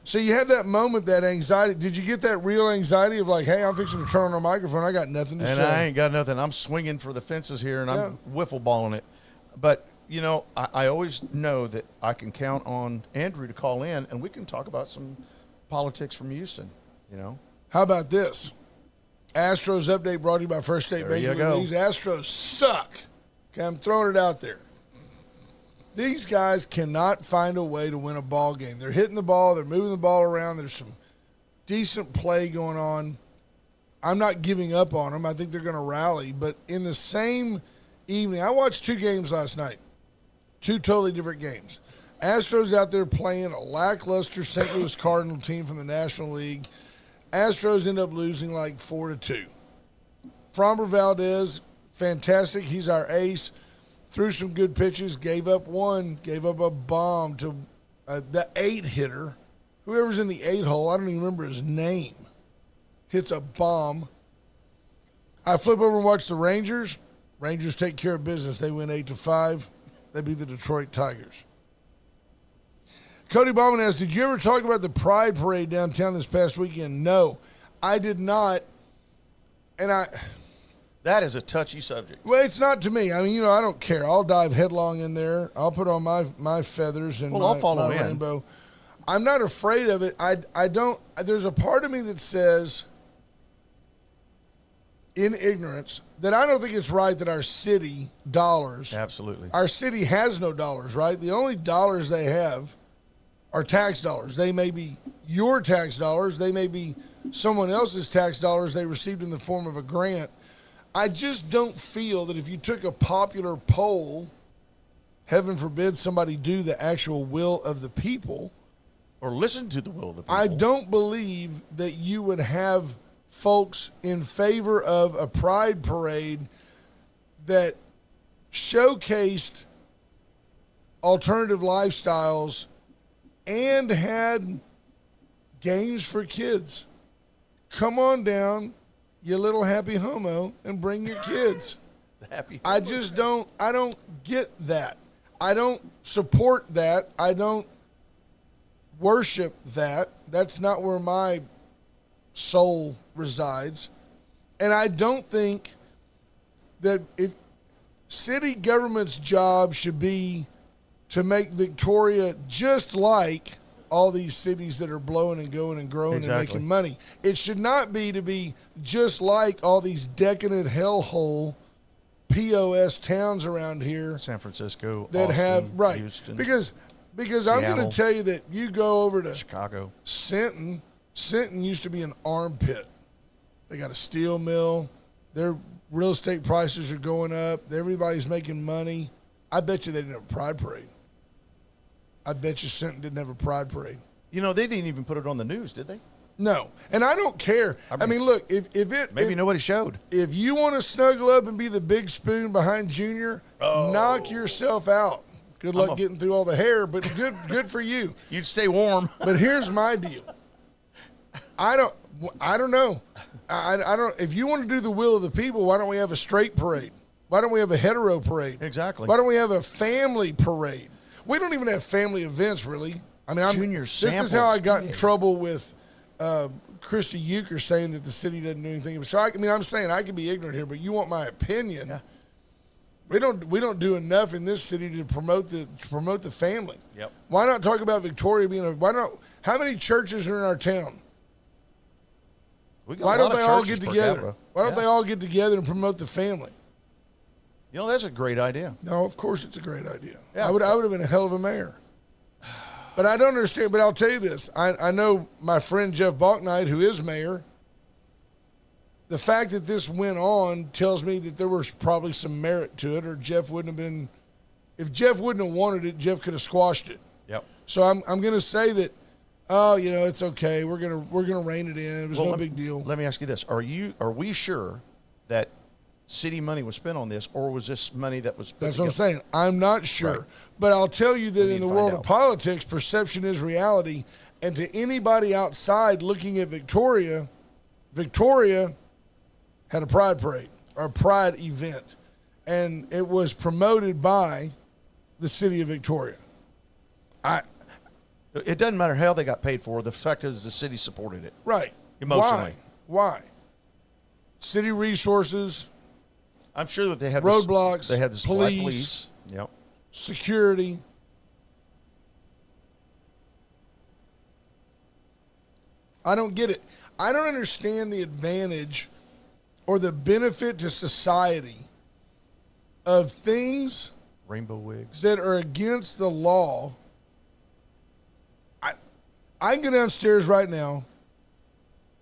So you had that moment, that anxiety. Did you get that real anxiety of like, hey, I'm fixing to turn on a microphone. I got nothing to and say. I ain't got nothing. I'm swinging for the fences here, and I'm wiffle balling it. But, you know, I always know that I can count on Andrew to call in, and we can talk about some politics from Houston, you know. How about this? Astros update brought to you by First State Bank. These Astros suck. Okay, I'm throwing it out there. These guys cannot find a way to win a ball game. They're hitting the ball. They're moving the ball around. There's some decent play going on. I'm not giving up on them. I think they're going to rally. But in the same evening, I watched 2 games last night, 2 totally different games. Astros out there playing a lackluster St. Louis Cardinal team from the National League. Astros end up losing like 4-2. Framber Valdez, fantastic. He's our ace. Threw some good pitches, gave up a bomb to the 8-hitter. Whoever's in the 8 hole, I don't even remember his name, hits a bomb. I flip over and watch the Rangers. Rangers take care of business. They win 8-5. They beat the Detroit Tigers. Cody Bauman asks, did you ever talk about the Pride Parade downtown this past weekend? No, I did not. And that is a touchy subject. Well, it's not to me. I mean, you know, I don't care. I'll dive headlong in there. I'll put on my feathers and I'll follow my in. rainbow. I'm not afraid of it. I don't. There's a part of me that says, in ignorance, that I don't think it's right that our city dollars. Absolutely. Our city has no dollars, right? The only dollars they have are tax dollars. They may be your tax dollars. They may be someone else's tax dollars they received in the form of a grant. I just don't feel that if you took a popular poll, heaven forbid somebody do the actual will of the people, or listen to the will of the people. I don't believe that you would have folks in favor of a pride parade that showcased alternative lifestyles and had games for kids. Come on down, you little happy homo, and bring your kids. I just don't get that. I don't support that. I don't worship that. That's not where my soul resides. And I don't think that if city government's job should be to make Victoria just like all these cities that are blowing and going and growing and making money. It should not be to be just like all these decadent hellhole POS towns around here. San Francisco, that Austin, have Houston. Because Seattle, I'm going to tell you that you go over to Chicago. Sinton used to be an armpit. They got a steel mill. Their real estate prices are going up. Everybody's making money. I bet you they didn't have a pride parade. I bet you Sinton didn't have a pride parade. You know, they didn't even put it on the news, did they? No. And I don't care. I mean look, if nobody showed. If you want to snuggle up and be the big spoon behind Junior, knock yourself out. Good luck getting through all the hair, but good for you. You'd stay warm. But here's my deal. I don't know. I don't. If you want to do the will of the people, why don't we have a straight parade? Why don't we have a hetero parade? Exactly. Why don't we have a family parade? We don't even have family events, really. I mean, this is how I got in trouble with Christy Euchre saying that the city doesn't do anything. So I'm saying I can be ignorant here, but you want my opinion? Yeah. We don't do enough in this city to promote the family. Yep. Why not talk about Victoria being how many churches are in our town? Why don't they all get together? Why don't they all get together and promote the family? You know, that's a great idea. No, of course it's a great idea. Yeah. I would have been a hell of a mayor. But I don't understand. But I'll tell you this. I know my friend Jeff Balknight, who is mayor, the fact that this went on tells me that there was probably some merit to it, or Jeff wouldn't have been – if Jeff wouldn't have wanted it, Jeff could have squashed it. Yep. So I'm going to say that, it's okay. We're gonna rein it in. It was no big deal. Let me ask you this. Are we sure that city money was spent on this, or was this money that was put That's together? what I'm saying. I'm not sure. Right. But I'll tell you that in the world of politics, perception is reality. And to anybody outside looking at Victoria had a pride parade or a pride event. And it was promoted by the city of Victoria. It doesn't matter how they got paid for. The fact is the city supported it. Right. Emotionally. Why? City resources, I'm sure that they had roadblocks, they had the police. Yep. security. I don't get it. I don't understand the advantage or the benefit to society of things Rainbow wigs. that are against the law. I can go downstairs right now,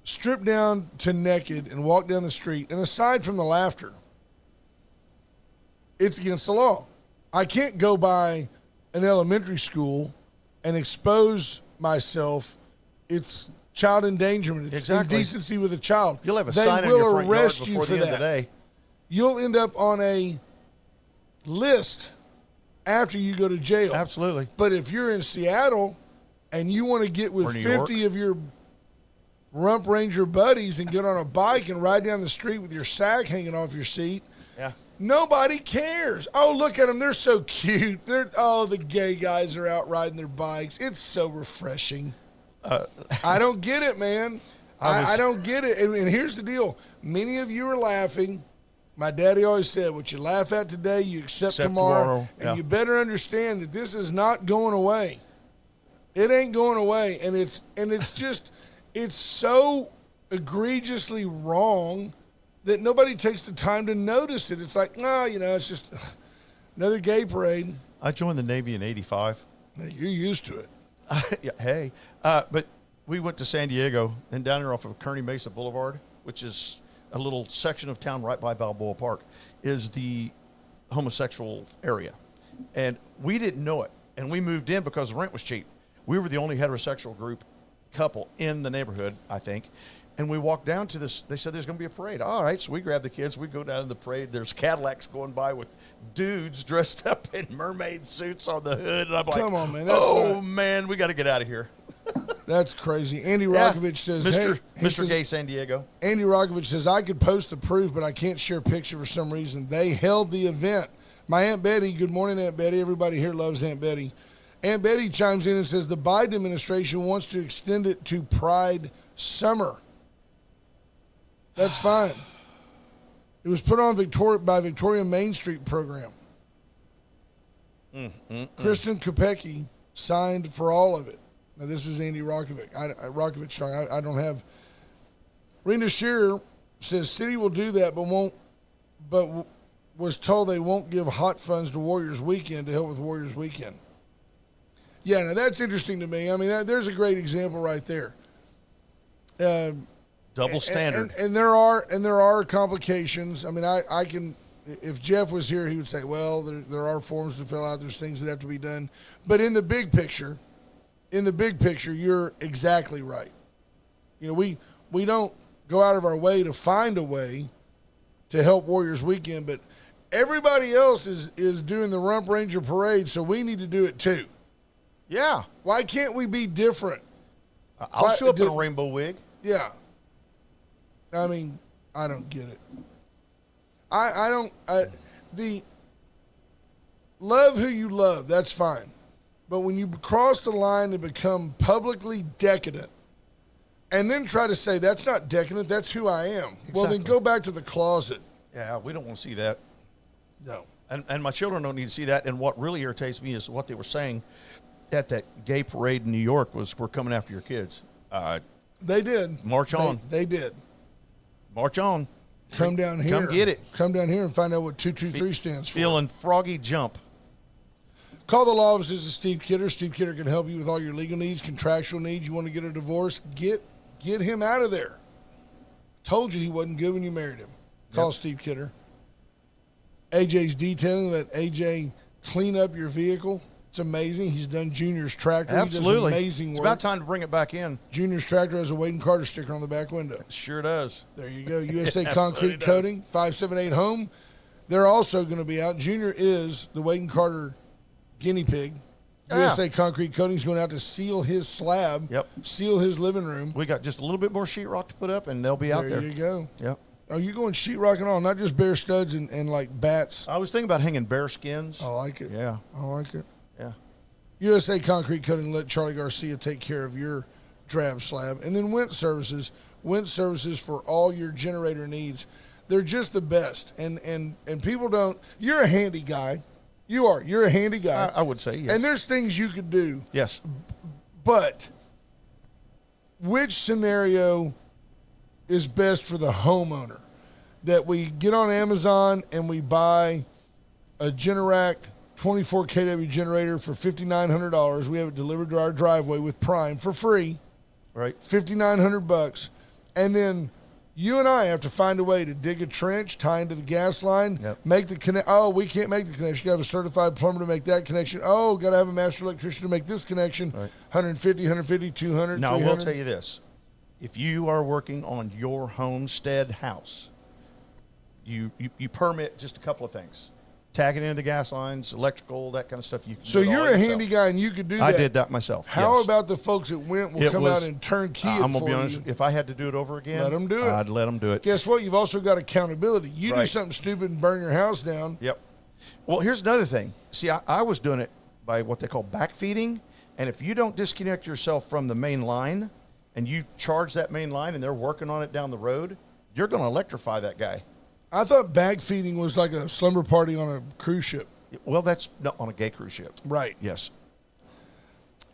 strip down to naked, and walk down the street. And aside from the laughter, it's against the law. I can't go by an elementary school and expose myself. It's child endangerment. It's Exactly. indecency with a child. You'll have a They sign on will your front yard arrest you before for the end of that. the day. You'll end up on a list after you go to jail. Absolutely. But if you're in Seattle and you want to get with Or New 50 York. of your Rump Ranger buddies and get on a bike and ride down the street with your sack hanging off your seat, Yeah. nobody cares. Oh, look at them. They're so cute. The gay guys are out riding their bikes. It's so refreshing. I don't get it, man. I don't get it. And here's the deal. Many of you are laughing. My daddy always said, what you laugh at today, you accept tomorrow. Yeah. And you better understand that this is not going away. It ain't going away. And it's just, it's so egregiously wrong that nobody takes the time to notice it. It's like, it's just another gay parade. I joined the Navy in '85. You're used to it. Yeah, hey, but we went to San Diego, and down there off of Kearny Mesa Boulevard, which is a little section of town right by Balboa Park, is the homosexual area. And we didn't know it. And we moved in because the rent was cheap. We were the only heterosexual couple in the neighborhood, I think. And we walked down to this. They said there's going to be a parade. All right, so we grabbed the kids. We go down to the parade. There's Cadillacs going by with dudes dressed up in mermaid suits on the hood. And I'm like, Come on, man. Man, we got to get out of here. That's crazy. Andy Yeah. Rokovich says, Mr. hey, he Mr. says, Gay San Diego. Andy Rokovich says, I could post the proof, but I can't share a picture for some reason. They held the event. My Aunt Betty, good morning, Aunt Betty. Everybody here loves Aunt Betty. Aunt Betty chimes in and says, the Biden administration wants to extend it to Pride Summer. That's fine. It was put on by Victoria Main Street program. Kristen Kopecki signed for all of it. Now, this is Andy Rokovich. Rokovich, I don't have. Rena Shearer says city will do that, but was told they won't give hot funds to Warriors Weekend to help with Warriors Weekend. Yeah, now that's interesting to me. I mean, there's a great example right there. Double standard. And there are complications. I mean, I can. If Jeff was here, he would say, well, there are forms to fill out. There's things that have to be done. But in the big picture, you're exactly right. You know, we don't go out of our way to find a way to help Warriors Weekend, but everybody else is doing the Rump Ranger Parade, so we need to do it too. Yeah. Why can't we be different? I'll show up in a rainbow wig. Yeah. I mean, I don't get it. The love who you love, that's fine. But when you cross the line and become publicly decadent and then try to say, that's not decadent, that's who I am. Well, then go back to the closet. Yeah, we don't want to see that. No. And my children don't need to see that. And what really irritates me is what they were saying at that gay parade in New York was, we're coming after your kids. They did. March on. They did. March on. Come down here. Come get it. Come down here and find out what 223 stands for. Feeling froggy jump. Call the law offices of Steve Kidder. Steve Kidder can help you with all your legal needs, contractual needs. You want to get a divorce, get him out of there. Told you he wasn't good when you married him. Call Steve Kidder. AJ's detailing. Let AJ clean up your vehicle. It's amazing. He's done Junior's Tractor. Absolutely. He does amazing work. It's about time to bring it back in. Junior's Tractor has a Wade and Carter sticker on the back window. Sure does. There you go. USA It Concrete does. Coating, 578 Home. They're also going to be out. Junior is the Wade and Carter guinea pig. Yeah. USA Concrete Coating's going out to seal his slab, seal his living room. We got just a little bit more sheetrock to put up, and they'll be out there. There you go. Yep. Oh, you're going sheetrock and all, not just bare studs and like bats. I was thinking about hanging bear skins. I like it. Yeah. I like it. Yeah. USA Concrete Cutting, let Charlie Garcia take care of your drab slab. And then Went Services for all your generator needs. They're just the best. And people don't, you're a handy guy. You're a handy guy. I would say, yes. And there's things you could do. Yes. But which scenario is best for the homeowner? That we get on Amazon and we buy a Generac 24 kW generator for $5,900. We have it delivered to our driveway with Prime for free. Right. $5,900. And then you and I have to find a way to dig a trench, tie into the gas line, make the connect. Oh, we can't make the connection. You got to have a certified plumber to make that connection. Oh, got to have a master electrician to make this connection. Right. 150, 200, Now, 300. I will tell you this. If you are working on your homestead house, you permit just a couple of things. Tagging into the gas lines, electrical, that kind of stuff. You can so do it you're all a yourself. handy guy, and you could do that. I did that myself. How yes. about the folks that went out and turnkey it I'm for gonna be honest. you? If I had to do it over again, Let them do it. I'd let them do it. Guess what? You've also got accountability. You do Right. something stupid and burn your house down. Yep. Well, here's another thing. See, I was doing it by what they call backfeeding, and if you don't disconnect yourself from the main line, and you charge that main line, and they're working on it down the road, you're going to electrify that guy. I thought bag feeding was like a slumber party on a cruise ship. Well, that's not on a gay cruise ship. Right. Yes.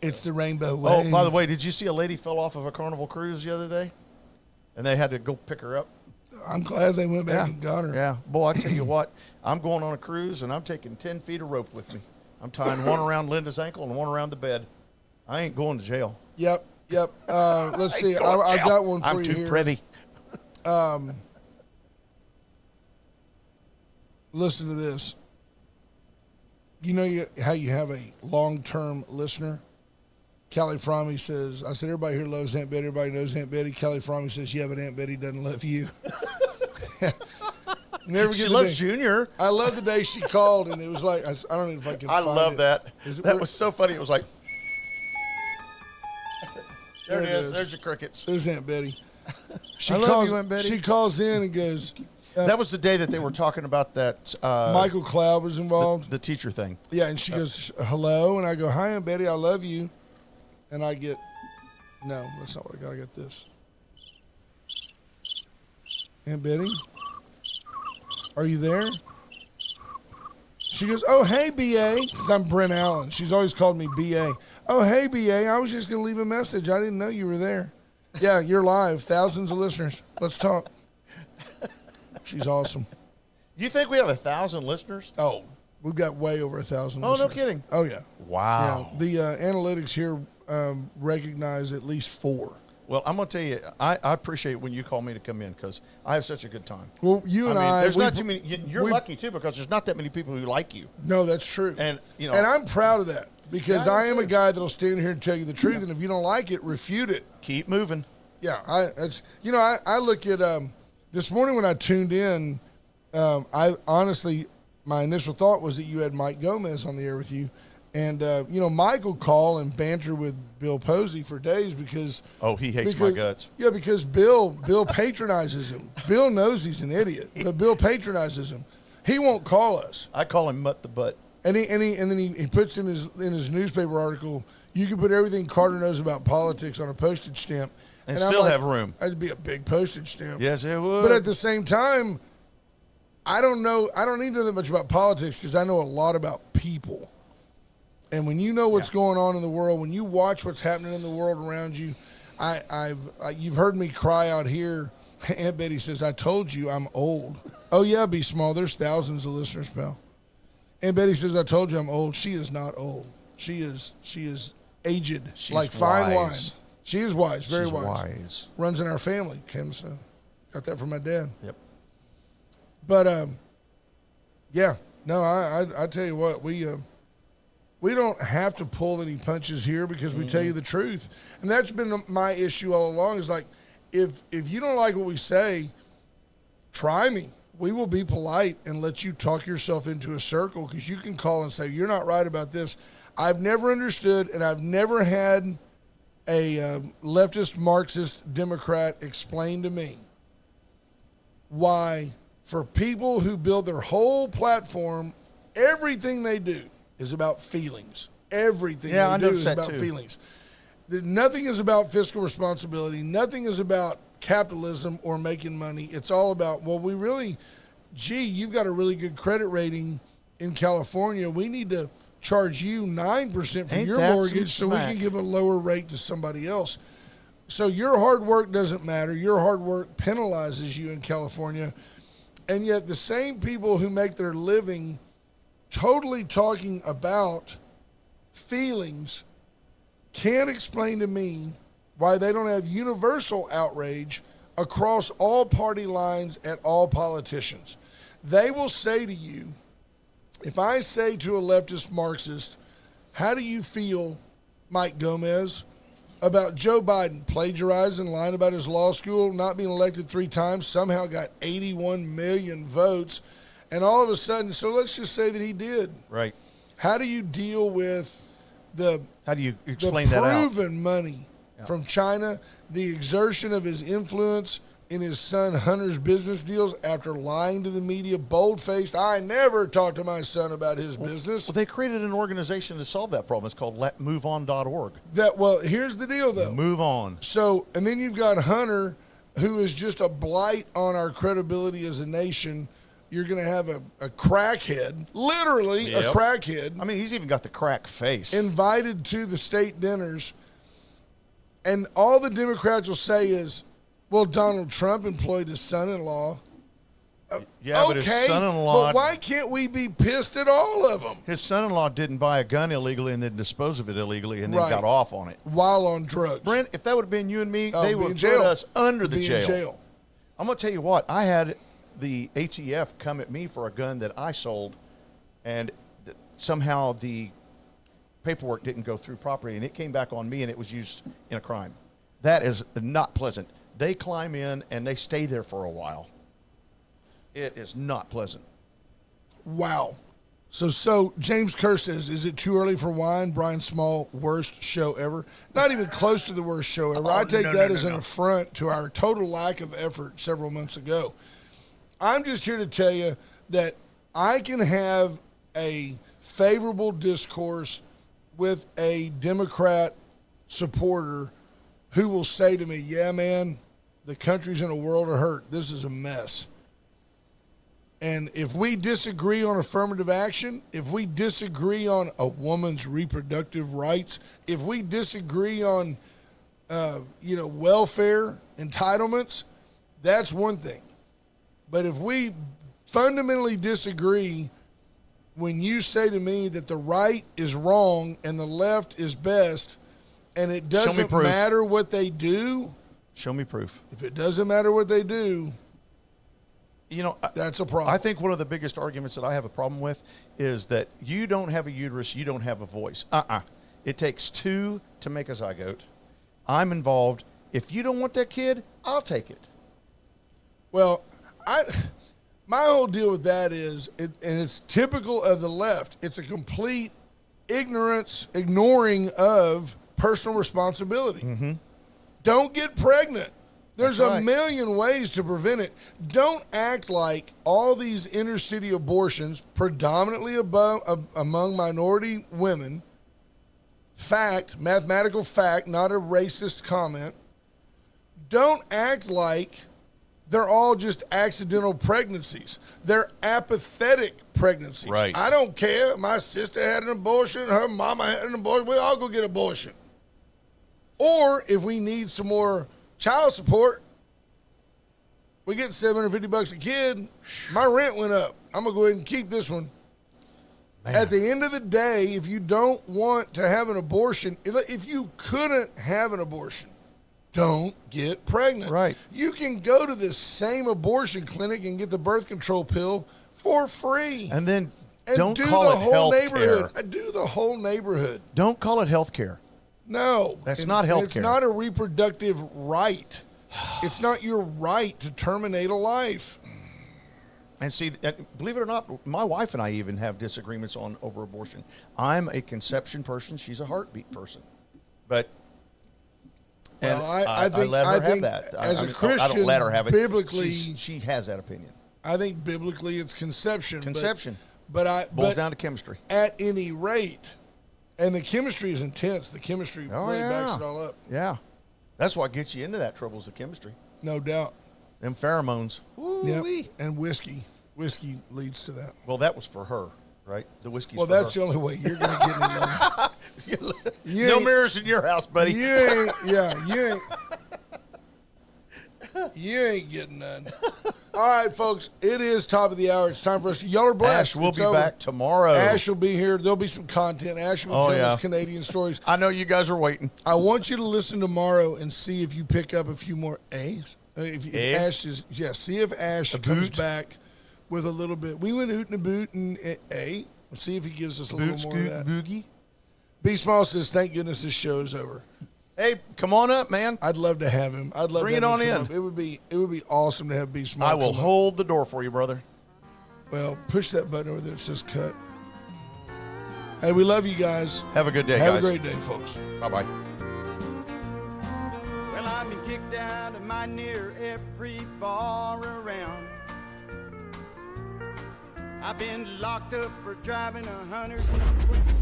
It's the rainbow wave. Oh, by the way, did you see a lady fell off of a Carnival cruise the other day? And they had to go pick her up? I'm glad they went back and got her. Yeah. Boy, I tell you what, I'm going on a cruise, and I'm taking 10 feet of rope with me. I'm tying one around Linda's ankle and one around the bed. I ain't going to jail. Yep. Let's see. I've got one for I'm you too here. pretty. Listen to this. You know how you have a long-term listener? Kelly Fromme says, I said, everybody here loves Aunt Betty. Everybody knows Aunt Betty. Kelly Fromme says, yeah, but Aunt Betty doesn't love you. Never She get loves day. Junior. I love the day she called, and it was like, I don't know if I can I find love it. that. That That was so funny. It was like, there it There it is. is. There's your crickets. There's Aunt Betty. I love you, Aunt Betty. She calls in and goes, That was the day that they were talking about that. Michael Cloud was involved. The teacher thing. Yeah, and she goes, hello, and I go, hi, Aunt Betty, I love you. And I get, no, that's not what I got. I got this. Aunt Betty, are you there? She goes, oh, hey, B.A., because I'm Brent Allen. She's always called me B.A. Oh, hey, B.A., I was just going to leave a message. I didn't know you were there. Yeah, you're live. Thousands of listeners. Let's talk. She's awesome. You think we have 1,000 listeners? Oh, we've got way over 1,000 Oh, listeners. no kidding. Oh, yeah. Wow. Yeah, the analytics here recognize at least 4. Well, I'm going to tell you, I appreciate when you call me to come in because I have such a good time. Well, you and I there's not too many. You're we- lucky too because there's not that many people who like you. No, that's true. And you know, and I'm proud of that because Yeah, I I am do a guy that'll stand here and tell you the truth, and if you don't like it, refute it. keep moving. Yeah, I look at this morning when I tuned in. I honestly, my initial thought was that you had Mike Gomez on the air with you, and Mike will call and banter with Bill Posey for days because He hates my guts. Yeah, because Bill patronizes him. Bill knows he's an idiot, but Bill patronizes him. He won't call us. I call him Mutt the Butt. And then he puts in his newspaper article, you can put everything Carter knows about politics on a postage stamp. And I'm still like, have room. That'd be a big postage stamp. Yes, it would. But at the same time, I don't need to know that much about politics because I know a lot about people. And when you know what's going on in the world, when you watch what's happening in the world around you, you've heard me cry out here. Aunt Betty says, I told you I'm old. Oh, yeah, Be Small. There's thousands of listeners, pal. Aunt Betty says, I told you I'm old. She is not old. She is aged, She's like fine wine. wise. She is wise, very She's wise. wise. Runs in our family. Kim's got that from my dad. Yep. But I tell you what, we don't have to pull any punches here because we tell you the truth, and that's been my issue all along. Is like, if you don't like what we say, try me. We will be polite and let you talk yourself into a circle because you can call and say you're not right about this. I've never understood, and I've never had a leftist Marxist Democrat explain to me why, for people who build their whole platform, everything they do is about feelings. everything Yeah, I they do noticed is that about too. feelings. Nothing is about fiscal responsibility. Nothing is about capitalism or making money. It's all about, well, you've got a really good credit rating in California. We need to charge you 9% for Ain't your that some mortgage so we smack? can give a lower rate to somebody else. So your hard work doesn't matter. Your hard work penalizes you in California. And yet the same people who make their living totally talking about feelings can't explain to me why they don't have universal outrage across all party lines at all politicians. They will say to you, if I say to a leftist Marxist, how do you feel, Mike Gomez, about Joe Biden plagiarizing, lying about his law school, not being elected 3 times, somehow got 81 million votes, and all of a sudden, so let's just say that he did. Right. How do you deal with How do you explain that out? the proven money from China, the exertion of his influence in his son Hunter's business deals after lying to the media, bold-faced, I never talked to my son about his business. Well, they created an organization to solve that problem. It's called LetMoveOn.org. Here's the deal, though. Move on. So, and then you've got Hunter, who is just a blight on our credibility as a nation. You're going to have a crackhead, literally a Yep. crackhead, I mean, he's even got the crack face. invited to the state dinners, and all the Democrats will say is, well, Donald Trump employed his son-in-law. Yeah, but his son-in-law, but why can't we be pissed at all of them his son-in-law didn't buy a gun illegally and then dispose of it illegally and then Right. got off on it. while on drugs? Brent, if that would have been you and me, Oh, they be would in have put us under the Be in jail. I'm going to tell you what. I had the ATF come at me for a gun that I sold, and somehow the paperwork didn't go through properly, and it came back on me, and it was used in a crime. That is not pleasant. They climb in, and they stay there for a while. It is not pleasant. Wow. So James Kerr says, is it too early for wine? Brian Small, worst show ever. Not even close to the worst show ever. I take that as an affront to our total lack of effort several months ago. I'm just here to tell you that I can have a favorable discourse with a Democrat supporter who will say to me, yeah, man, the country's in a world of hurt. This is a mess. And if we disagree on affirmative action, if we disagree on a woman's reproductive rights, if we disagree on, welfare entitlements, that's one thing. But if we fundamentally disagree when you say to me that the right is wrong and the left is best, and it doesn't proof. matter what they do, Show me proof. if it doesn't matter what they do, You know, that's a problem. I think one of the biggest arguments that I have a problem with is that you don't have a uterus, you don't have a voice. It takes 2 to make a zygote. I'm involved. If you don't want that kid, I'll take it. Well, my whole deal with that is, and it's typical of the left, it's a complete ignoring of personal responsibility. Mm-hmm. Don't get pregnant. There's That's a right. million ways to prevent it. Don't act like all these inner city abortions, predominantly among minority women, mathematical fact, not a racist comment. Don't act like they're all just accidental pregnancies. They're apathetic pregnancies. Right. I don't care. My sister had an abortion. Her mama had an abortion. We all go get abortion. Or if we need some more child support, we get $750 a kid. My rent went up. I'm going to go ahead and keep this one. Man. At the end of the day, if you don't want to have an abortion, if you couldn't have an abortion, don't get pregnant. Right. You can go to this same abortion clinic and get the birth control pill for free. And then And don't do call the it whole health neighborhood. care. Do the whole neighborhood. Don't call it health care. No. That's not health It's care. not a reproductive right. It's not your right to terminate a life. And see, believe it or not, my wife and I even have disagreements over abortion. I'm a conception person. She's a heartbeat person. But and Well, I think- let her I have think that. as a I don't Christian, let her have it. biblically- she has that opinion. I think biblically it's conception. Conception But boils down to chemistry. at any rate, And the chemistry is intense. The chemistry really backs it all up. Yeah. That's what gets you into that trouble is the chemistry. No doubt. Them pheromones. Yep. And whiskey. Whiskey leads to that. Well, that was for her, right? The whiskey's Well, for that's her. the only way you're going to get any money. No mirrors in your house, buddy. You ain't getting none. All right, folks, it is top of the hour. It's time for us. Y'all are blessed. Ash will It's be over. back tomorrow. Ash will be here. There'll be some content. Ash will tell us Canadian stories. I know you guys are waiting. I want you to listen tomorrow and see if you pick up a few more A's. If Ash is, see if Ash comes back with a little bit. We went oot and a boot and A. Let's see if he gives us a little more of that. Boogie. B Small says, thank goodness this show's over. Hey, come on up, man. I'd love to have him. I'd love Bring to have it him on come in. up. It would be awesome to have B Small. I will hold the door for you, brother. Well, push that button over there that says cut. Hey, we love you guys. Have a good day, Have guys. a great day, folks. Bye-bye. Well, I've been kicked out of my near every bar around. I've been locked up for driving 120.